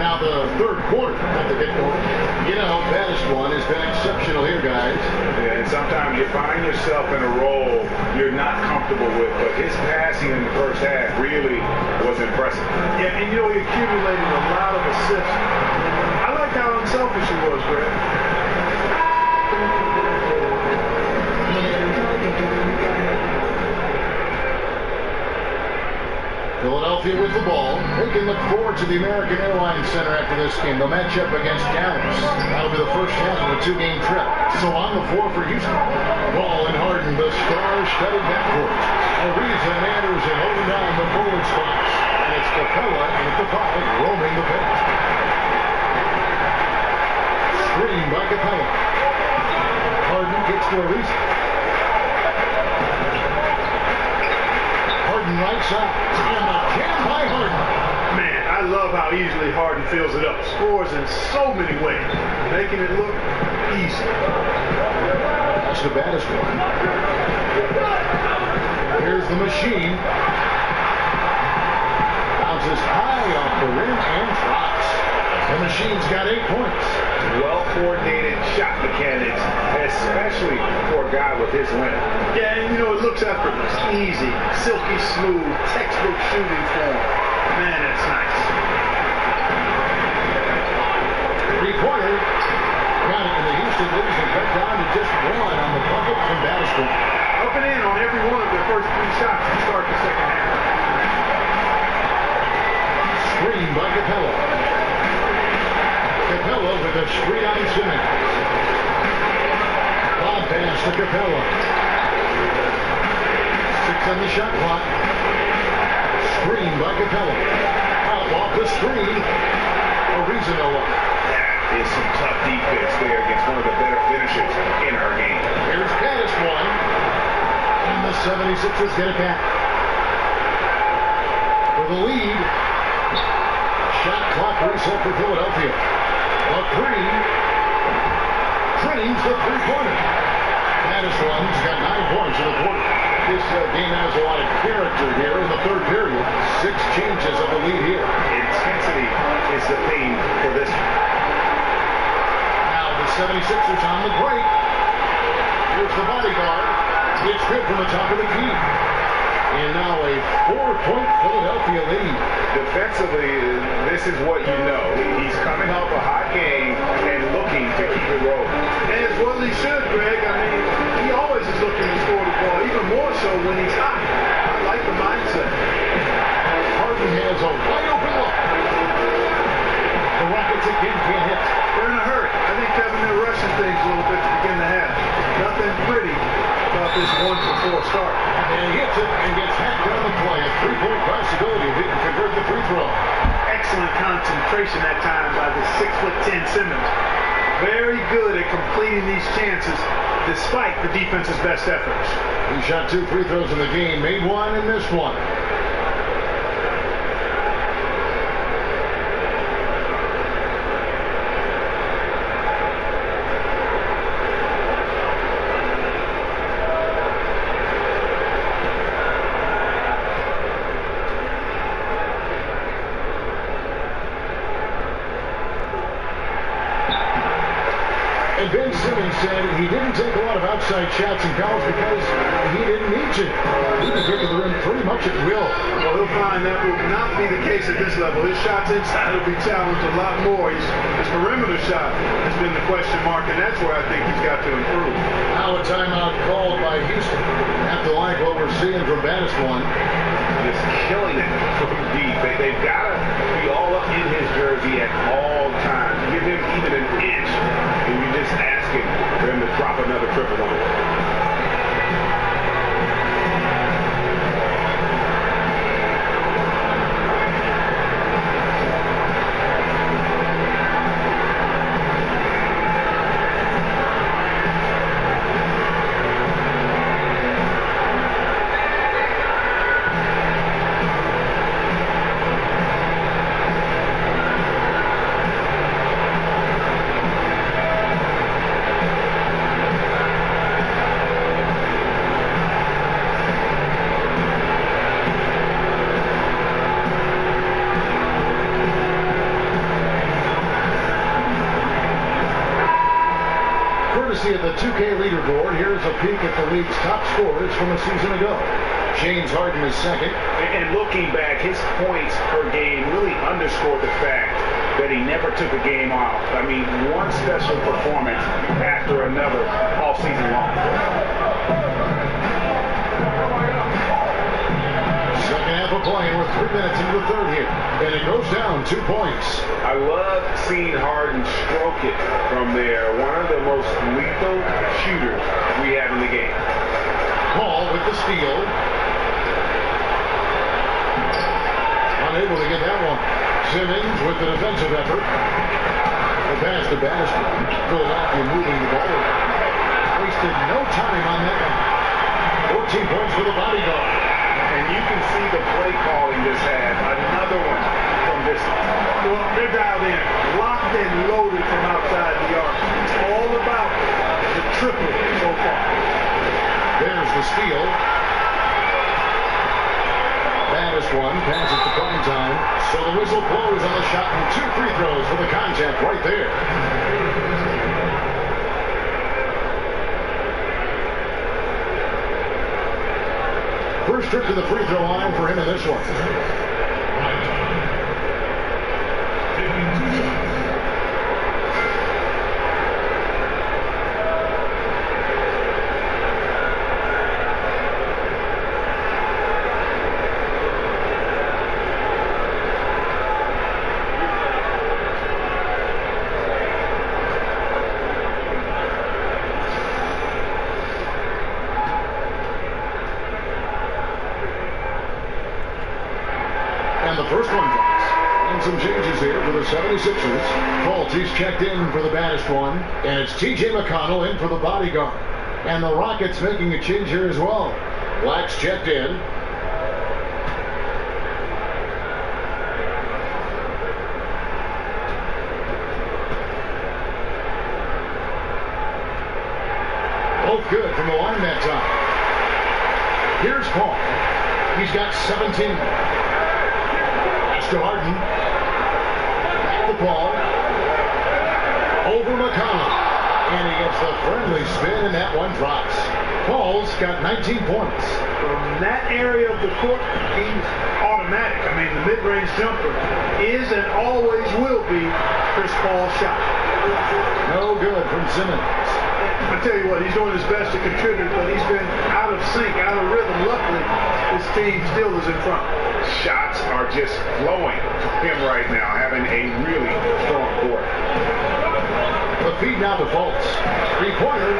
Now the third quarter at the get-going. You know, Baddest One has been exceptional here, guys. Yeah, and sometimes you find yourself in a role you're not comfortable with, but his passing in the first half really was impressive. Yeah, and you know, he accumulated a lot of assists. I like how unselfish he was, Greg. Philadelphia with the ball. They can look forward to the American Airlines Center after this game. They'll match up against Dallas. That'll be the first half of a two-game trip. So on the floor for Houston. Ball and Harden, the stars studded backcourt. Ariza and Anderson holding down the forward spots. And it's Capella and at the 5 roaming the paint. Screen by Capella. Harden gets to Ariza. Harden right side. And a jam by Harden. Man, I love how easily Harden fills it up. Scores in so many ways, making it look easy. That's the baddest one. Here's the machine. Bounces high off the rim and drops. The machine's got 8 points. Well-coordinated shot mechanics, especially for a guy with his length. Yeah, and you know, it looks effortless, easy, silky smooth, textbook shooting form. Man, that's nice. Three-pointer. Got it in the Houston leads and cut down to just one on the bucket from Battleston. Up and in on every one of their first 3 shots to start the second half. Screen by Capella. Capella with a screen on Simmons. Bob pass to Capella. 6 on the shot clock. Screen by Capella. Up off the screen. Ariza no look. That is some tough defense there against one of the better finishers in our game. Here's Baddest One. And the 76ers get it back. For the lead. Shot clock reset for Philadelphia. McCree drains the three-pointer. Baddest One's got 9 points in the quarter. This game has a lot of character here in the third period. 6 changes of the lead here. Intensity is the theme for this one. Now the 76ers on the break. Here's the bodyguard. It's good from the top of the key. And now a 4-point Philadelphia lead. Defensively, this is what you know. He's coming off a hot game and looking to keep it rolling. And it's what he should, Greg. I mean, he always is looking to score the ball, even more so when he's hot. I like the mindset. Harden has a wide open look. The Rockets again can't hit. They're in a hurry. I think, Kevin, they're rushing things a little bit to begin the half. Nothing pretty about this 1-for-4 start. And he hits it and gets hacked on the play. A 3-point possibility. Didn't convert the free throw. Excellent concentration that time by the 6'10" Simmons. Very good at completing these chances despite the defense's best efforts. He shot 2 free throws in the game, made 1 and missed 1. And Ben Simmons said he didn't take a lot of outside shots in college because he didn't need to. He could get to the rim pretty much at will. Well, he'll find that will not be the case at this level. His shots inside will be challenged a lot more. His perimeter shot has been the question mark, and that's where I think he's got to improve. Now a timeout called by Houston. Have to like what we're seeing from Baddest One. Just killing it from deep. They've got to be all up in his jersey at all times. Give him even an inch, and you're just asking for him to drop another triple on it. the 2K leaderboard, here's a peek at the league's top scorers from a season ago. James Harden is second. And looking back, his points per game really underscored the fact that he never took a game off. I mean, one special performance after another all season long. Second half of playing with 3 minutes into the third here. And it goes down 2 points. I love seeing Harden stroke it from there. One of the most lethal shooters we have in the game. Paul with the steal. Unable to get that one. Simmons with the defensive effort. The pass to Bannister. Philadelphia moving the ball. Wasted no time on that one. 14 points for the bodyguard. And you can see the play calling this half. Another one from this. Well, they're dialed in. Locked and loaded from outside the arc. It's all about the triple so far. There's the steal. Baddest one passes to prime time. So the whistle blows on the shot and 2 free throws for the contact right there. First trip to the free throw line for him in this one. And the first one drops. And some changes here for the 76ers. Maltese checked in for the baddest one. And it's T.J. McConnell in for the bodyguard. And the Rockets making a change here as well. Black's checked in. Both good from the line that time. Here's Paul. He's got 17. To Harden. Back the ball. Over McConnell. And he gets the friendly spin, and that one drops. Paul's got 19 points. From that area of the court, he's automatic. I mean, the mid-range jumper is and always will be Chris Paul's shot. No good from Simmons. I tell you what, he's doing his best to contribute, but he's been out of sync, out of rhythm. Luckily, his team still is in front. Shots are just flowing from him right now, having a really strong court. The feed now to Fultz. Three-pointer,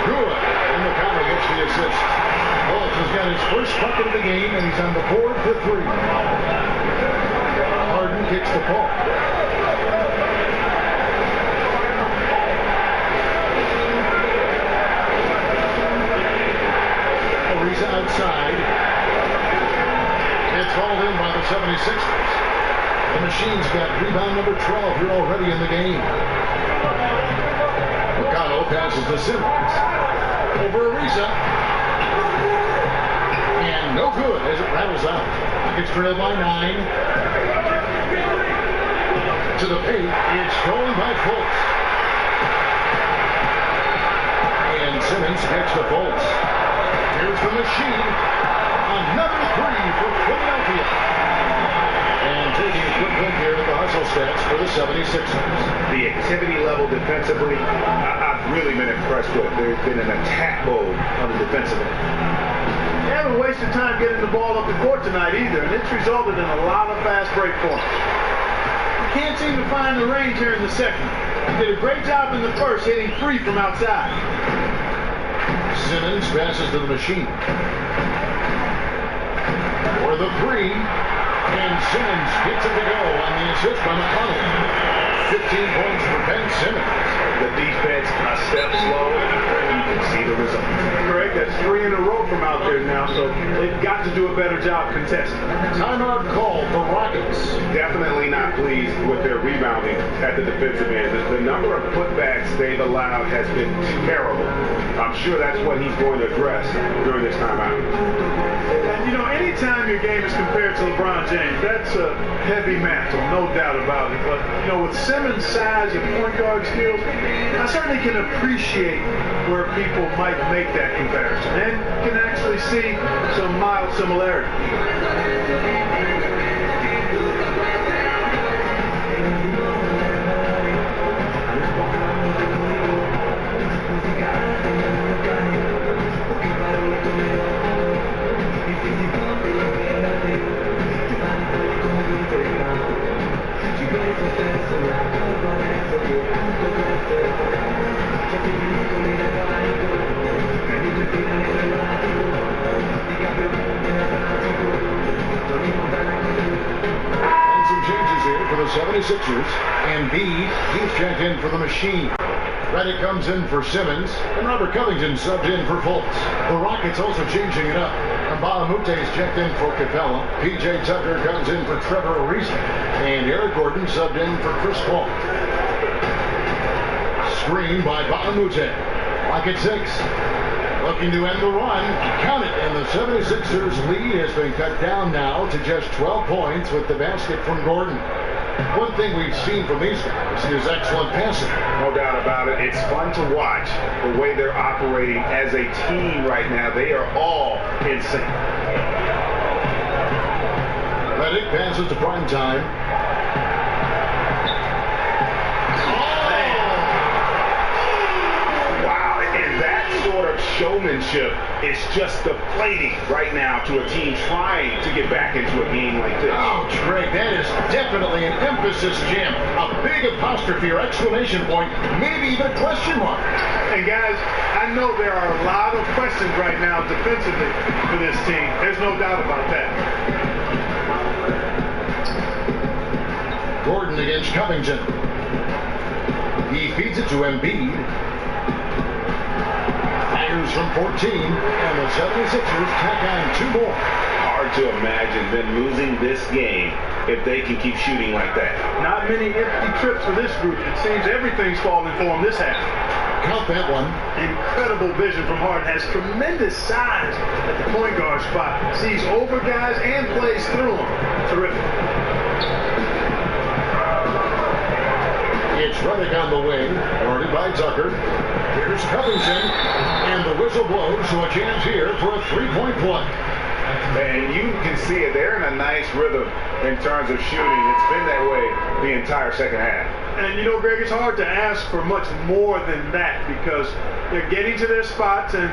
good. And McConnell gets the assist. Fultz has got his first bucket of the game, and he's on the board for 3. Harden kicks the ball. Ariza outside. It's hauled in by the 76ers. The Machine's got rebound number 12 here already in the game. McConnell passes to Simmons. Over Ariza. And no good as it rattles out. It's trailed by 9. To the paint. It's stolen by Fultz. And Simmons gets to Fultz. Here's the Machine. Another 3 for Philadelphia. And taking a quick look here at the hustle stats for the 76ers. The activity level defensively, I've really been impressed with. There's been an attack mode on the defensive end. They haven't wasted time getting the ball up the court tonight either, and it's resulted in a lot of fast break points. You can't seem to find the range here in the second. He did a great job in the first, hitting 3 from outside. Simmons passes to the Machine. For the 3. And Simmons gets it to go on the assist by McConnell. 15 points for Ben Simmons. The defense a step slow. You can see the result. Correct. That's 3 in a row from out there now, so they've got to do a better job contesting. Timeout called. The Rockets Rockets. Definitely not pleased with their rebounding at the defensive end. The number of putbacks they've allowed has been terrible. I'm sure that's what he's going to address during this timeout. And, you know, anytime your game is compared to LeBron James, that's a heavy mantle, no doubt about it. But, you know, with Simmons' size and point guard skills, I certainly can appreciate where people might make that comparison and can actually see some mild similarity. And some changes here for the 76ers. Embiid, he's checked in for the machine. Redick comes in for Simmons, and Robert Covington subbed in for Fultz. The Rockets also changing it up. Mbahumute's checked in for Capella. P.J. Tucker comes in for Trevor Ariza. And Eric Gordon subbed in for Chris Paul. Screen by Mbahumute. Rocket 6. Looking to end the run. Count it. And the 76ers lead has been cut down now to just 12 points with the basket from Gordon. One thing we've seen from these guys is excellent passing. No doubt about it. It's fun to watch the way they're operating as a team right now. They are all in sync. Redick passes to prime time. Showmanship is just deflating right now to a team trying to get back into a game like this. Oh, Greg, that is definitely an emphasis, Jim. A big apostrophe or exclamation point, maybe even a question mark. And guys, I know there are a lot of questions right now defensively for this team. There's no doubt about that. Gordon against Covington. He feeds it to Embiid. From 14, and the 76ers tack on 2 more. Hard to imagine them losing this game if they can keep shooting like that. Not many empty trips for this group. It seems everything's falling for them this half. Count that one. Incredible vision from Harden. Has tremendous size at the point guard spot. Sees over guys and plays through them. Terrific. It's Redick on the wing, guarded by Tucker. Here's Covington, and the whistle blows, so a chance here for a 3-point play. And you can see it. They're in a nice rhythm in terms of shooting. It's been that way the entire second half. And you know, Greg, it's hard to ask for much more than that because they're getting to their spots and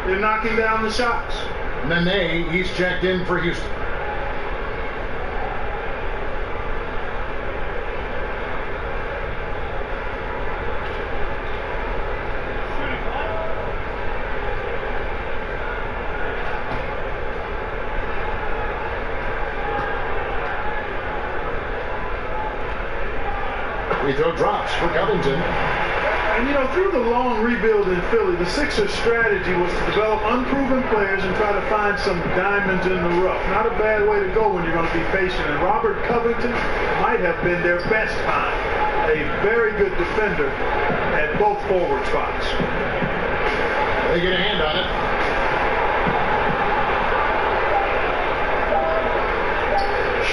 they're knocking down the shots. Nene, he's checked in for Houston. Free throw drops for Covington. And you know, through the long rebuild in Philly, the Sixers' strategy was to develop unproven players and try to find some diamonds in the rough. Not a bad way to go when you're going to be patient. And Robert Covington might have been their best time. A very good defender at both forward spots. They get a hand on it.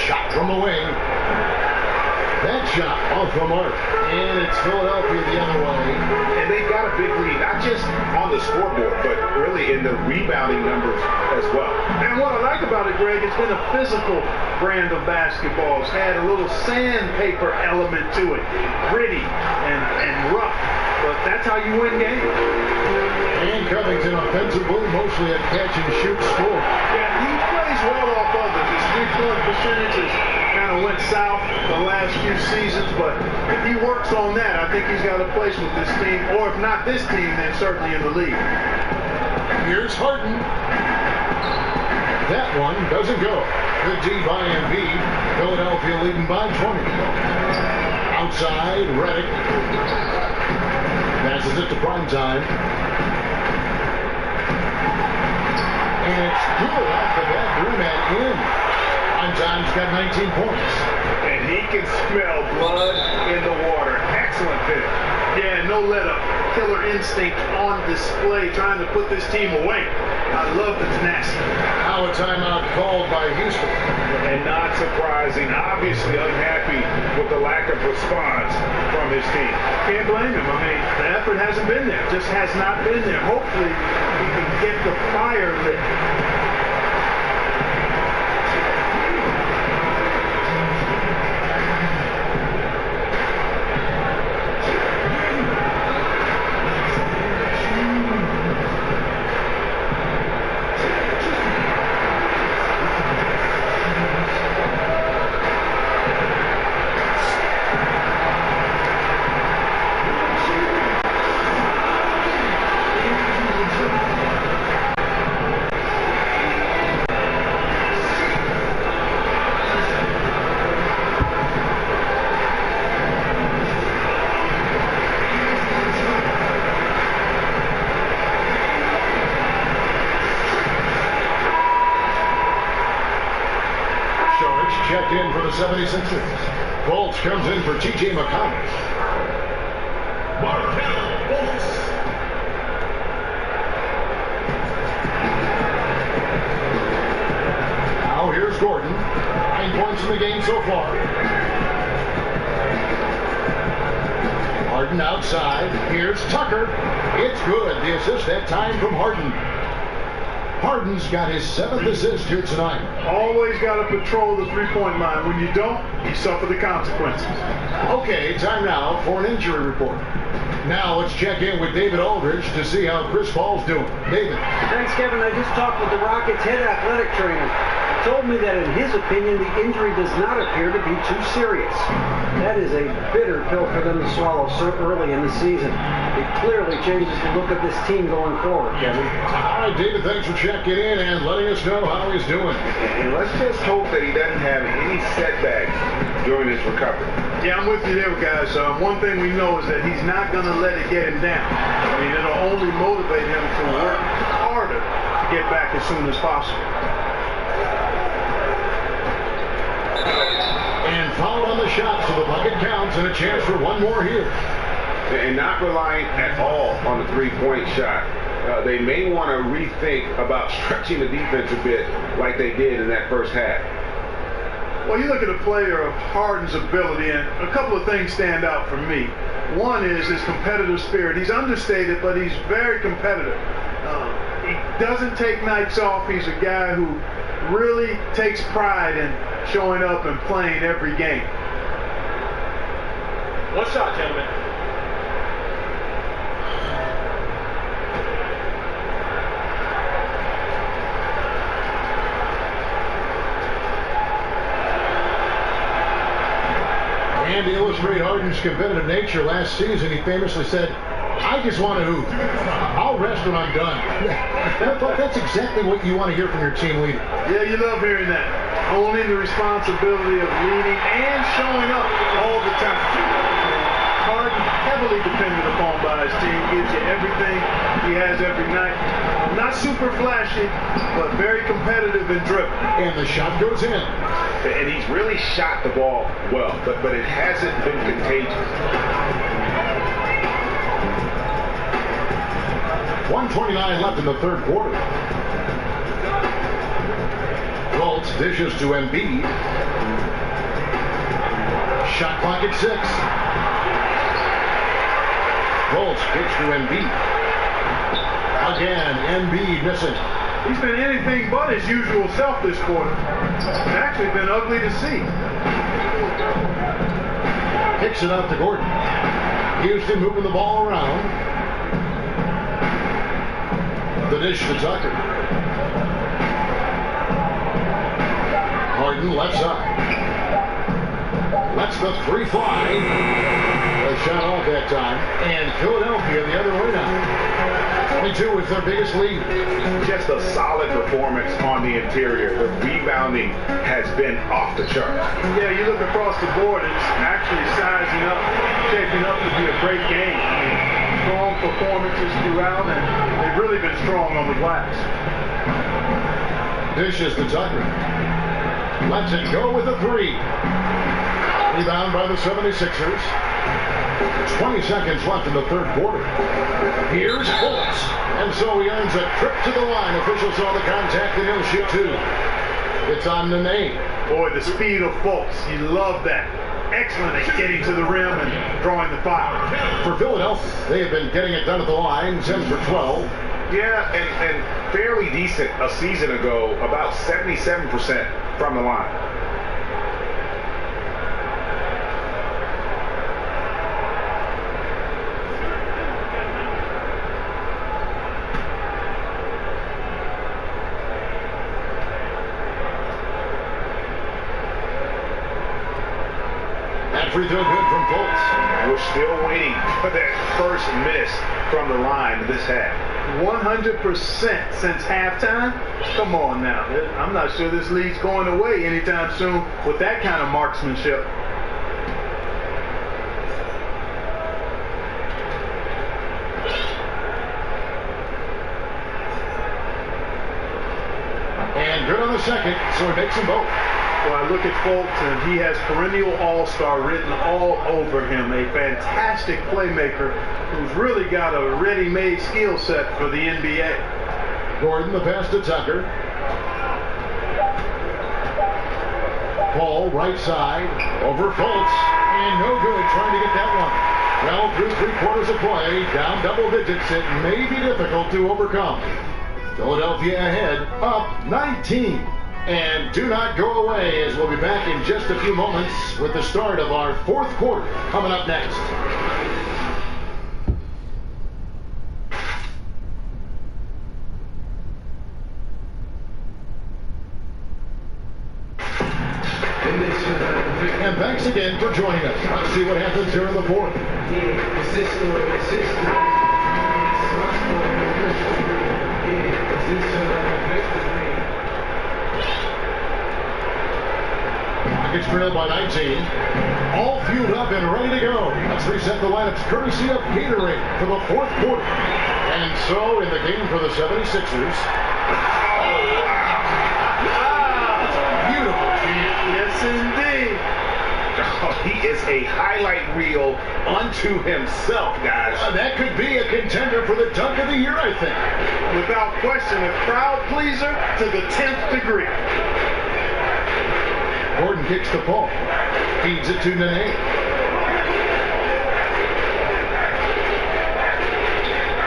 Shot from the wing. That shot off the mark. And it's Philadelphia the other way. And they've got a big lead, not just on the scoreboard, but really in the rebounding numbers as well. And what I like about it, Greg, it's been a physical brand of basketball. It's had a little sandpaper element to it. Gritty and rough. But that's how you win games. And Covington offensively, mostly a catch-and-shoot score. Yeah, he plays well off others. His three-point percentages kind of went south the last few seasons, but if he works on that, I think he's got a place with this team, or if not this team, then certainly in the league. Here's Harden. That one doesn't go. Good D by Embiid. Philadelphia leading by 20. Outside, Redick. Passes it to prime time. And it's good off the back rim and in. On Time's got 19 points. And he can smell blood in the water. Excellent finish. Yeah, no let up. Killer instinct on display, trying to put this team away. I love the tenacity. Now a timeout called by Houston. And not surprising, obviously unhappy with the lack of response from his team. Can't blame him. I mean, the effort hasn't been there. Just has not been there. Hopefully, he can get the fire lit. Checked in for the 76ers. Bolts comes in for T.J. McConnell. Markel Bolts. Now here's Gordon. 9 points in the game so far. Harden outside. Here's Tucker. It's good. The assist that time from Harden. Harden's got his 7th assist here tonight. Always got to patrol the three-point line. When you don't, you suffer the consequences. Okay, time now for an injury report. Now let's check in with David Aldridge to see how Chris Paul's doing. David. Thanks, Kevin. I just talked with the Rockets' head athletic trainer. He told me that in his opinion, the injury does not appear to be too serious. That is a bitter pill for them to swallow so early in the season. It clearly changes the look of this team going forward, Kevin. All right, David, thanks for checking in and letting us know how he's doing. And let's just hope that he doesn't have any setbacks during his recovery. Yeah, I'm with you there, guys. One thing we know is that he's not going to let it get him down. I mean, it'll only motivate him to work harder to get back as soon as possible. And foul on the shot, so the bucket counts and a chance for one more here. And not relying at all on the three-point shot. They may want to rethink about stretching the defense a bit like they did in that first half. Well, you look at a player of Harden's ability, and a couple of things stand out for me. One is his competitive spirit. He's understated, but he's very competitive. He doesn't take nights off. He's a guy who really takes pride in showing up and playing every game. One shot, gentlemen. And to illustrate Harden's competitive nature, last season he famously said, "I just want to hoop. I'll rest when I'm done." That's exactly what you want to hear from your team leader. Yeah, you love hearing that. Owning the responsibility of leading and showing up all the time. Harden, heavily depended upon by his team, gives you everything he has every night. Not super flashy, but very competitive and driven. And the shot goes in. And he's really shot the ball well, but it hasn't been contagious. 1:29 left in the third quarter. Bolts dishes to Embiid. Shot clock at 6. Bolts kicks to Embiid. Again, Embiid missing. He's been anything but his usual self this quarter. It's actually been ugly to see. Kicks it out to Gordon. Houston moving the ball around. The dish to Tucker. Harden left side. Lets the three fly. A shot off that time. And Philadelphia the other way now. 22 is their biggest lead. Just a solid performance on the interior. The rebounding has been off the chart. Yeah, you look across the board, it's actually sizing up, shaping up to be a great game. I mean, strong performances throughout, and they've really been strong on the glass. Dishes to Tucker. Lets it go with a three. Rebound by the 76ers. 20 seconds left in the third quarter. Here's Fultz. And so he earns a trip to the line. Officials saw the contact and he'll shoot two. It's on Nene. Boy, the speed of Fultz. You love that. Excellent at getting to the rim and drawing the foul. For Philadelphia, they have been getting it done at the line, 10 for 12. Yeah, and fairly decent a season ago, about 77% from the line. Free throw good from Fultz. We're still waiting for that first miss from the line this half. 100% since halftime? Come on now. I'm not sure this league's going away anytime soon with that kind of marksmanship. And good on the second, so he makes them both. Well, I look at Fultz, and he has perennial all-star written all over him. A fantastic playmaker who's really got a ready-made skill set for the NBA. Gordon, the pass to Tucker. Paul, right side, over Fultz, and no good trying to get that one. Well, through three-quarters of play, down double digits, it may be difficult to overcome. Philadelphia ahead, up 19. And do not go away, as we'll be back in just a few moments with the start of our fourth quarter coming up next. And thanks again for joining us. Let's see what happens here in the fourth. Rockets trailed by 19. All fueled up and ready to go. Let's reset the lineups courtesy of Gatorade for the fourth quarter. And so in the game for the 76ers. Oh, wow. Beautiful chance. Yes, indeed. Oh, he is a highlight reel unto himself, guys. That could be a contender for the dunk of the year, I think. Without question, a crowd pleaser to the 10th degree. Gordon kicks the ball. Feeds it to Nene.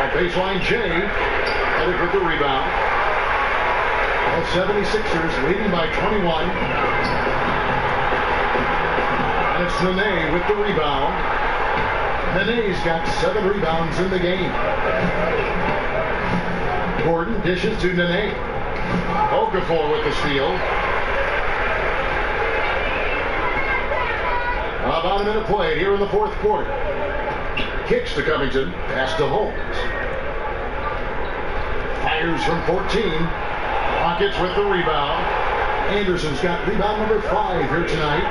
On baseline, Jay headed with the rebound. All 76ers leading by 21. And it's Nene with the rebound. Nene's got 7 rebounds in the game. Gordon dishes to Nene. Okafor with the steal. About a minute play here in the fourth quarter. Kicks to Covington. Pass to Holmes. Fires from 14. Rockets with the rebound. Anderson's got rebound number 5 here tonight.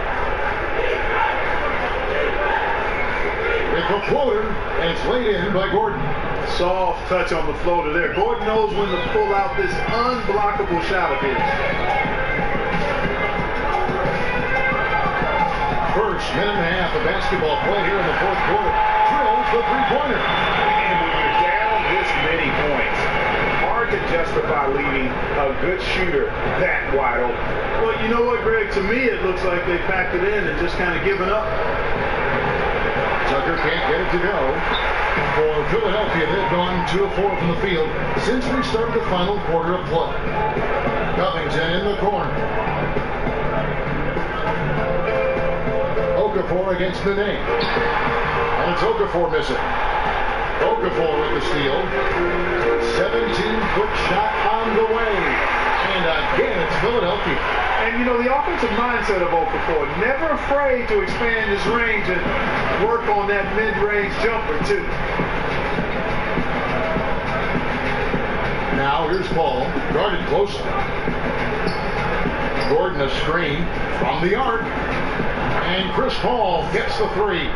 With the floater, and it's laid in by Gordon. Soft touch on the floater there. Gordon knows when to pull out this unblockable shot of his. First minute and a half of basketball play here in the fourth quarter. Drills the three-pointer. And when you're down this many points, hard to justify leaving a good shooter that wide open. Well, you know what, Greg? To me, it looks like they packed it in and just kind of given up. Tucker can't get it to go. For Philadelphia, they've gone 2 of 4 from the field since we started the final quarter of play. Covington in the corner. Okafor against Nene. And it's Okafor missing. Okafor with the steal. 17-foot shot on the way. And again, it's Philadelphia. And, you know, the offensive mindset of Okafor, never afraid to expand his range and work on that mid-range jumper, too. Now here's Paul, guarded closely. Gordon a screen from the arc. And Chris Paul gets the 3.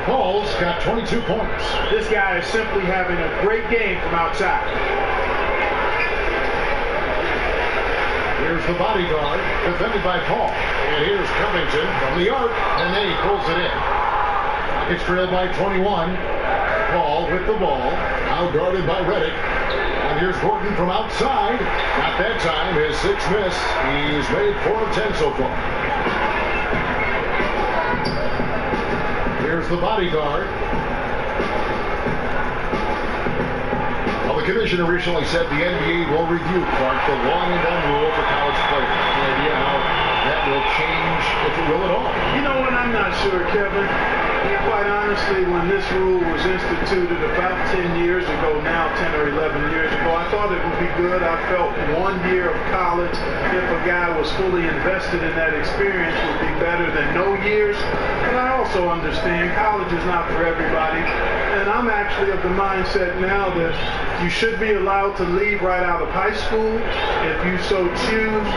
Paul's got 22 points. This guy is simply having a great game from outside. Here's the bodyguard, defended by Paul. And here's Covington from the arc, and then he pulls it in. It's trailed by 21. Paul with the ball, now guarded by Reddick. And here's Gordon from outside. Not that time, his sixth miss. He's made 4 of 10 so far. Here's the bodyguard. Well, the commissioner recently said the NBA will review, Clark, the long and done rule for college players. Any idea how that will change, if it will at all? You know what? I'm not sure, Kevin. Quite honestly, when this rule was instituted about 10 years ago, now 10 or 11 years ago, I thought it would be good. I felt 1 year of college, if a guy was fully invested in that experience, would be better than no years. But I also understand college is not for everybody. And I'm actually of the mindset now that you should be allowed to leave right out of high school if you so choose.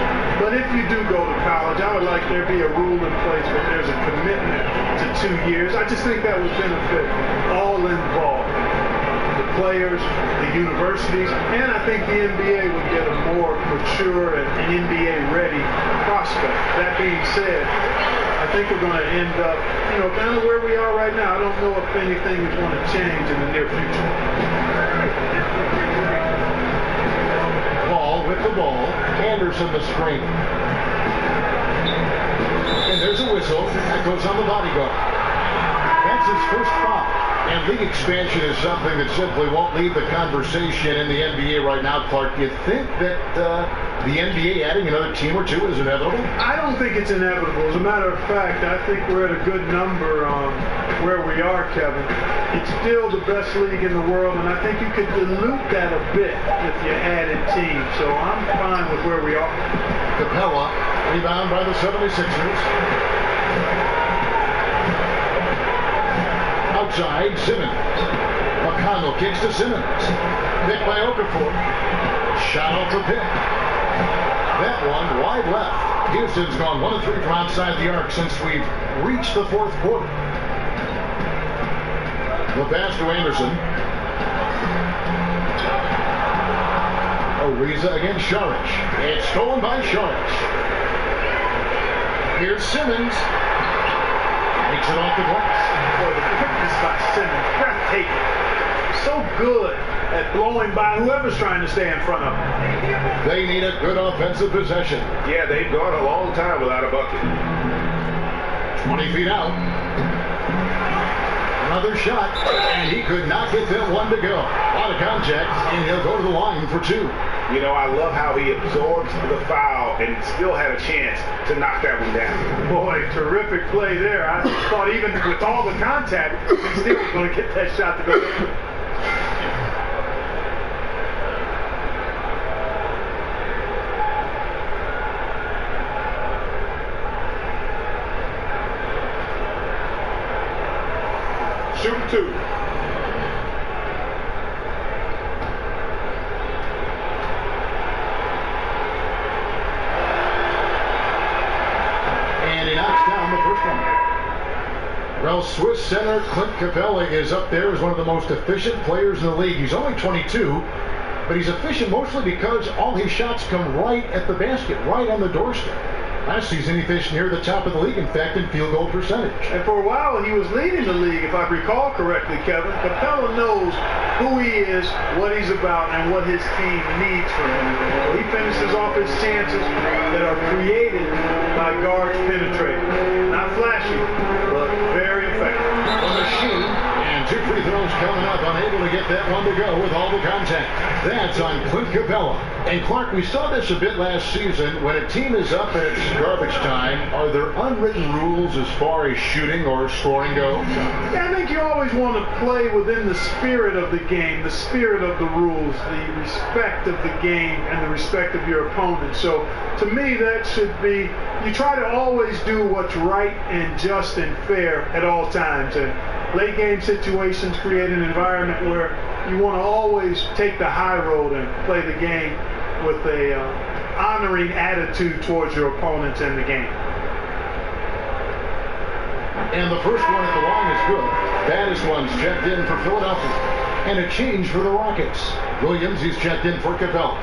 But if you do go to college, I would like there be a rule in place that there's a commitment to 2 years. I just think that would benefit all involved. The players, the universities, and I think the NBA would get a more mature and NBA-ready prospect. That being said, I think we're going to end up, kind of where we are right now. I don't know if anything is going to change in the near future. Paul with the ball. Anderson the screen. And there's a whistle. That goes on the bodyguard. That's his first foul. And league expansion is something that simply won't leave the conversation in the NBA right now, Clark. Do you think that the NBA adding another team or two is inevitable? I don't think it's inevitable. As a matter of fact, I think we're at a good number where we are, Kevin. It's still the best league in the world, and I think you could dilute that a bit if you added teams. So I'm fine with where we are. Capella, rebound by the 76ers. Outside, Simmons. McConnell kicks to Simmons. Picked by Okafor. Shot off the pick. That one wide left. Houston's gone 1 of 3 from outside the arc since we've reached the fourth quarter. The pass to Anderson. Ariza against Saric. It's stolen by Saric. Here's Simmons. Makes it off the glass. Boy, the quickness by Simmons, breathtaking. So good at blowing by whoever's trying to stay in front of him. They need a good offensive possession. Yeah, they've gone a long time without a bucket. 20 feet out. Another shot, and he could not get that one to go. A lot of contact, and he'll go to the line for 2. I love how he absorbs the foul and still had a chance to knock that one down. Boy, terrific play there. I thought even with all the contact, he still was going to get that shot to go. Shoot 2. Well, Swiss center Clint Capella is up there as one of the most efficient players in the league. He's only 22, but he's efficient mostly because all his shots come right at the basket, right on the doorstep. Last season, he finished near the top of the league, in fact, in field goal percentage. And for a while, he was leading the league, if I recall correctly, Kevin. Capella knows who he is, what he's about, and what his team needs from him. He finishes off his chances that are created by guards penetrating. Not flashy, but very effective. A machine, and 2 free throws coming up, unable to get that one to go with all the contact. That's on Clint Capella. And Clark, we saw this a bit last season. When a team is up and it's garbage time, are there unwritten rules as far as shooting or scoring go? Yeah, I think you always want to play within the spirit of the game, the spirit of the rules, the respect of the game, and the respect of your opponent. So to me, that should be, you try to always do what's right and just and fair at all times. And late game situations create an environment where you want to always take the high road and play the game with a honoring attitude towards your opponents and the game. And the first one at the line is good. Baddest one's checked in for Philadelphia. And a change for the Rockets. Williams, he's checked in for Capella.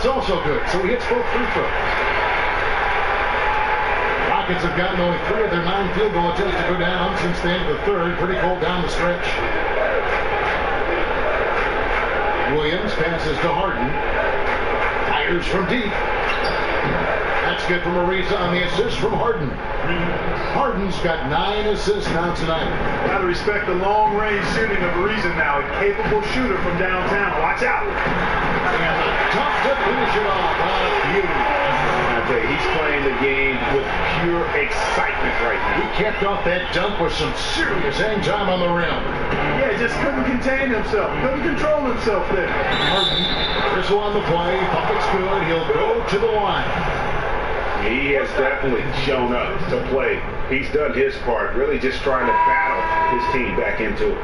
That's also good. So he hits both free throws. Rockets have gotten only 3 of their 9 field goal attempts to go down since the end of the third. Pretty cold down the stretch. Williams passes to Harden. Fires from deep. That's good from Ariza on the assist from Harden. Harden's got 9 assists now tonight. Got to respect the long-range shooting of Ariza now. A capable shooter from downtown. Watch out. And tough to finish it off. Beauty. I tell you, he's playing the game with pure excitement right now. He kept off that dunk with some serious hang time on the rim. Yeah, just couldn't contain himself. Couldn't control himself there. Harden, Crystal on the play. Bucket's good. He'll go to the line. He has definitely shown up to play. He's done his part, really just trying to battle his team back into it.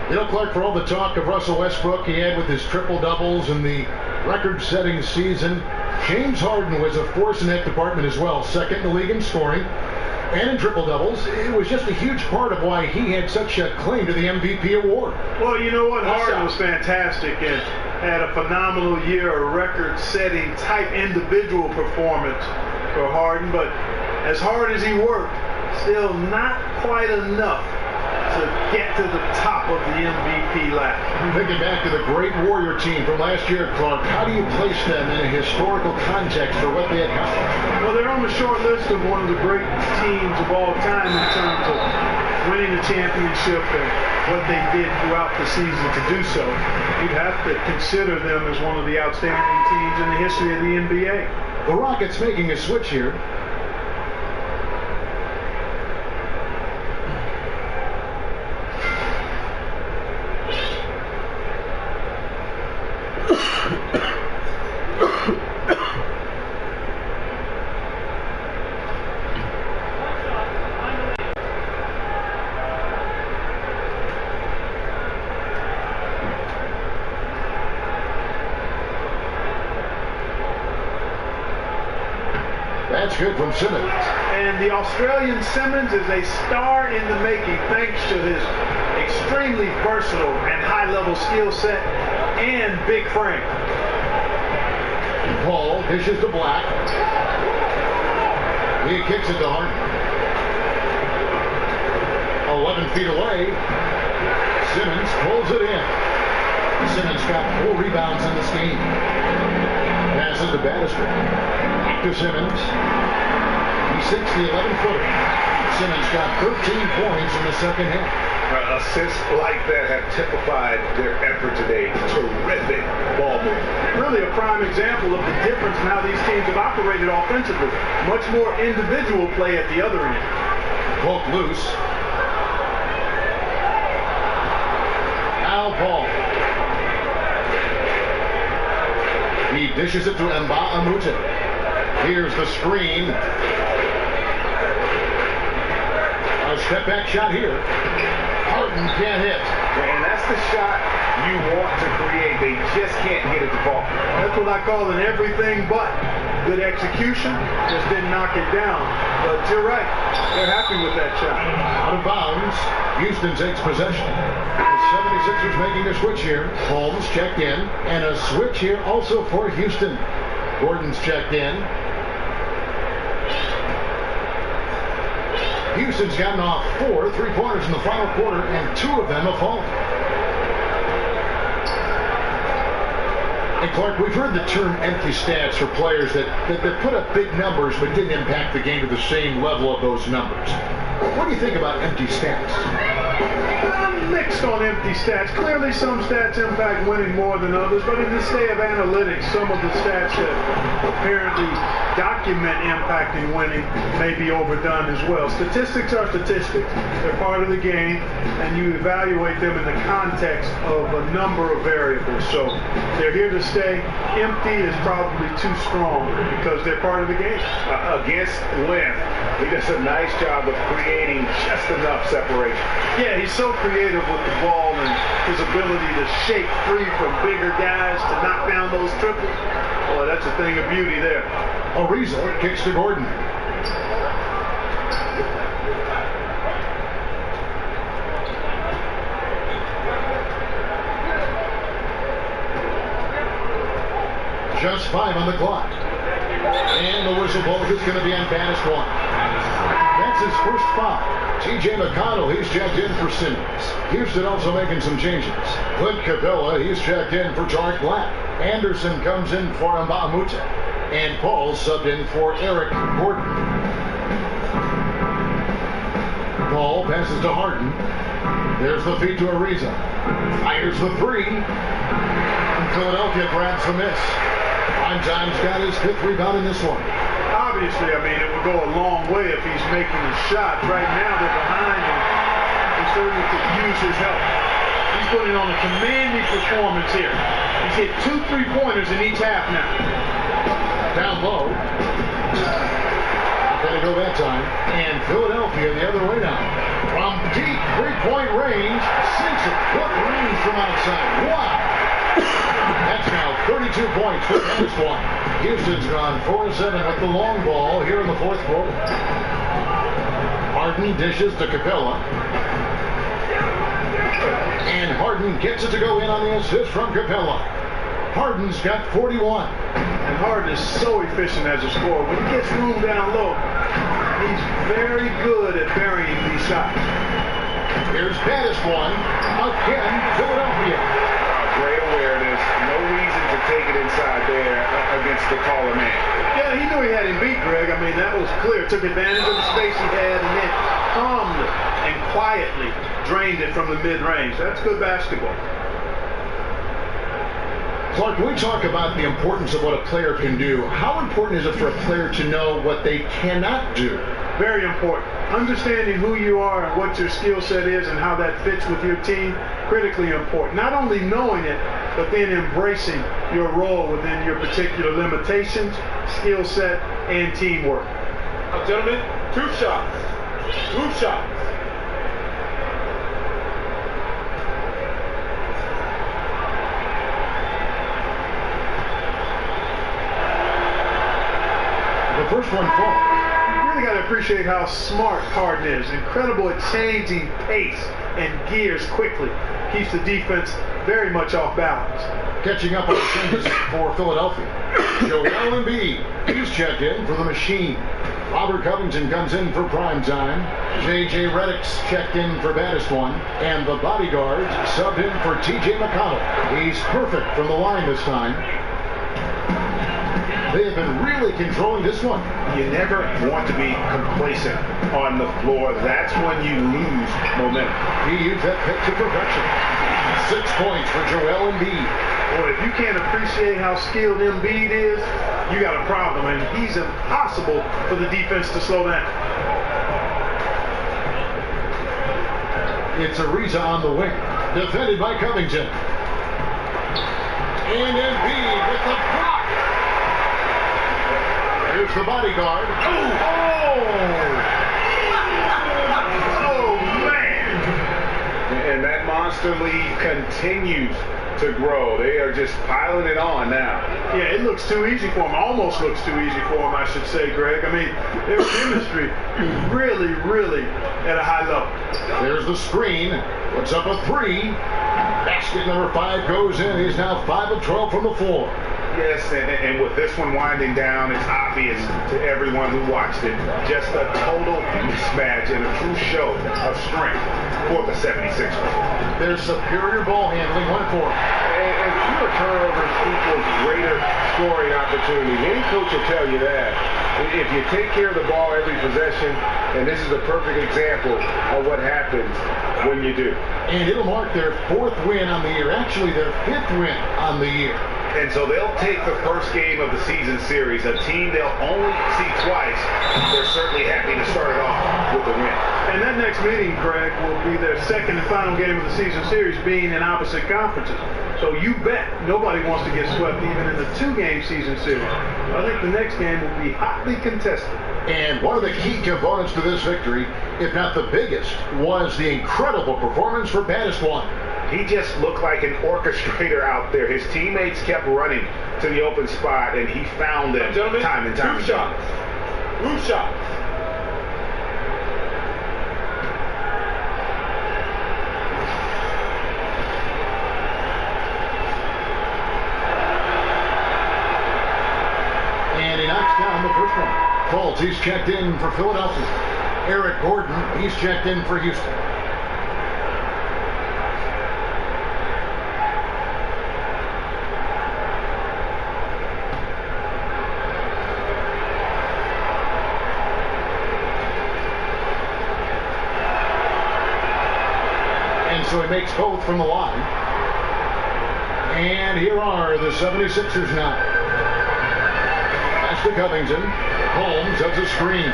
You know, Clark, for all the talk of Russell Westbrook he had with his triple-doubles and the record-setting season, James Harden was a force in that department as well. Second in the league in scoring and in triple-doubles. It was just a huge part of why he had such a claim to the MVP award. Well, you know what? Harden was fantastic and had a phenomenal year, a record-setting type individual performance for Harden. But as hard as he worked, still not quite enough to get to the top of the MVP ladder. Thinking back to the great Warrior team from last year, Clark, how do you place them in a historical context for what they accomplished? Well, they're on the short list of one of the great teams of all time in terms of winning the championship and what they did throughout the season to do so. You'd have to consider them as one of the outstanding teams in the history of the NBA. The Rockets making a switch here. That's good from Simmons. And the Australian Simmons is a star in the making thanks to his extremely versatile and high-level skill set and big frame. Paul dishes to Black. He kicks it to Harden. 11 feet away. Simmons pulls it in. Simmons got 4 rebounds in this game. Passes to Bannister. Back to Simmons. He sinks the 11-footer. Simmons got 13 points in the second half. Assists like that have typified their effort today. Terrific ball movement. Really a prime example of the difference in how these teams have operated offensively. Much more individual play at the other end. Poke loose. Now Paul. He dishes it to Mba Amute. Here's the screen. A step back shot here. Harden can't hit. And that's the shot you want to create. They just can't get it to fall. That's what I call an everything but. Good execution, just didn't knock it down. But you're right, they're happy with that shot. Out of bounds, Houston takes possession. The 76ers making a switch here. Holmes checked in, and a switch here also for Houston. Gordon's checked in. Houston's gotten off 4 3-pointers in the final quarter, and 2 of them have fallen. And Clark, we've heard the term empty stats for players that put up big numbers but didn't impact the game to the same level of those numbers. What do you think about empty stats? I'm mixed on empty stats. Clearly some stats impact winning more than others, but in this day of analytics, some of the stats that apparently document impacting winning may be overdone as well. Statistics are statistics. They're part of the game, and you evaluate them in the context of a number of variables. So they're here to stay. Empty is probably too strong because they're part of the game. Against length, he does a nice job of creating just enough separation. Yeah, he's so creative with the ball and his ability to shake free from bigger guys to knock down those triples. Boy, that's a thing of beauty there. Ariza kicks to Gordon. 5 on the clock. And the whistle blows. It's going to be on baddest one. That's his first foul. T.J. McConnell, he's checked in for Simmons. Houston also making some changes. Clint Capella, he's checked in for Tarek Black. Anderson comes in for Mbamute. And Paul subbed in for Eric Gordon. Paul passes to Harden. There's the feed to Ariza. Fires the three. And Philadelphia grabs the miss. Primetime's got his 5th rebound in this one. Obviously, I mean, it would go a long way if he's making a shot. Right now, they're behind him. He certainly could use his help. He's putting on a commanding performance here. He's hit 2 3-pointers in each half now. Down low. Not going to go that time. And Philadelphia the other way now. From deep 3-point range, sinks it. Good range from outside. Wow. That's now 32 points for this one. Houston's gone 4-7 with the long ball here in the 4th quarter. Harden dishes to Capella. And Harden gets it to go in on the assist from Capella. Harden's got 41. And Harden is so efficient as a scorer. When he gets room down low, he's very good at burying these shots. Here's baddest one. Again, Philadelphia. Great awareness. No reason to take it inside there against the taller man. Yeah, he knew he had him beat, Greg. I mean, that was clear. Took advantage of the space he had and then calmly and quietly drained it from the mid-range. That's good basketball. Clark, we talk about the importance of what a player can do. How important is it for a player to know what they cannot do? Very important. Understanding who you are and what your skill set is and how that fits with your team, critically important. Not only knowing it, but then embracing your role within your particular limitations, skill set, and teamwork. Now, gentlemen, 2 shots. 2 shots. The first one falls. You really got to appreciate how smart Harden is. Incredible at changing pace and gears quickly. Keeps the defense very much off balance. Catching up on the changes for Philadelphia. Joel Embiid, he's checked in for the machine. Robert Covington comes in for prime time. J.J. Redick's checked in for baddest one. And the bodyguards subbed in for T.J. McConnell. He's perfect from the line this time. They have been really controlling this one. You never want to be complacent on the floor. That's when you lose momentum. He used that pick to perfection. 6 points for Joel Embiid. Boy, if you can't appreciate how skilled Embiid is, you got a problem, and he's impossible for the defense to slow down. It's Ariza on the wing, defended by Covington. And Embiid with the block. Here's the bodyguard. Oh, man. And that monster lead continues to grow. They are just piling it on now. Yeah, it looks too easy for him. Almost looks too easy for him, I should say, Greg. I mean, their chemistry is really, really at a high level. There's the screen. Puts up a 3. Basket number 5 goes in. He's now 5 of 12 from the floor. Yes, and with this one winding down, it's obvious to everyone who watched it. Just a total mismatch and a true show of strength for the 76ers. Their superior ball handling went for it. And fewer turnovers equals greater scoring opportunities. Any coach will tell you that. If you take care of the ball every possession, and this is a perfect example of what happens when you do. And it'll mark their 4th win on the year. Actually, their 5th win on the year. And so they'll take the first game of the season series, a team they'll only see twice. They're certainly happy to start it off with a win. And that next meeting, Greg, will be their 2nd and final game of the season series, being in opposite conferences. So you bet nobody wants to get swept even in the 2-game season series. I think the next game will be hotly contested. And one of the key components to this victory, if not the biggest, was the incredible performance for baddest one. He just looked like an orchestrator out there. His teammates kept running to the open spot, and he found them time and time again. 2 shots. he's checked in for Philadelphia. Eric Gordon, he's checked in for Houston. And so he makes both from the line. And here are the 76ers now. Pass to Covington. Holmes has a screen.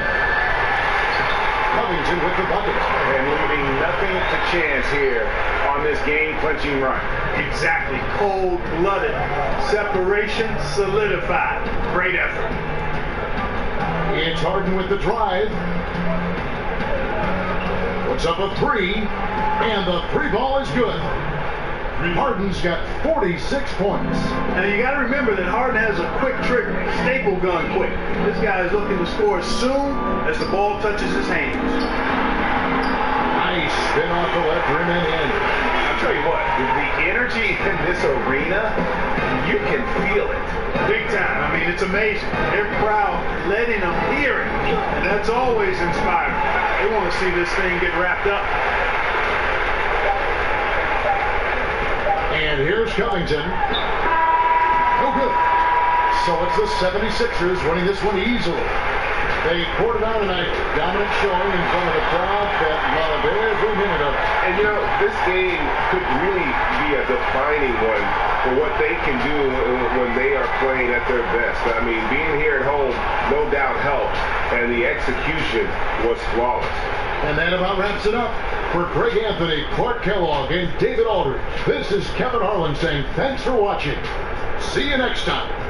Covington with the bucket. And leaving nothing to chance here on this game-clinching run. Exactly. Cold-blooded. Separation solidified. Great effort. It's Harden with the drive. Puts up a three. And the three ball is good. Harden's got 46 points. Now you got to remember that Harden has a quick trigger, staple gun quick. This guy is looking to score as soon as the ball touches his hands. Nice spin off the left rim and in. I'll tell you what, the energy in this arena, you can feel it. Big time. I mean, it's amazing. They're proud, letting them hear it. And that's always inspiring. They want to see this thing get wrapped up. And here's Covington. No good. So it's the 76ers winning this one easily. They poured it out tonight. Dominant showing in front of the crowd that loved every minute of it. And you know, this game could really be a defining one for what they can do when they are playing at their best. I mean, being here at home, no doubt helped. And the execution was flawless. And that about wraps it up. For Greg Anthony, Clark Kellogg, and David Aldridge, this is Kevin Harlan saying thanks for watching. See you next time.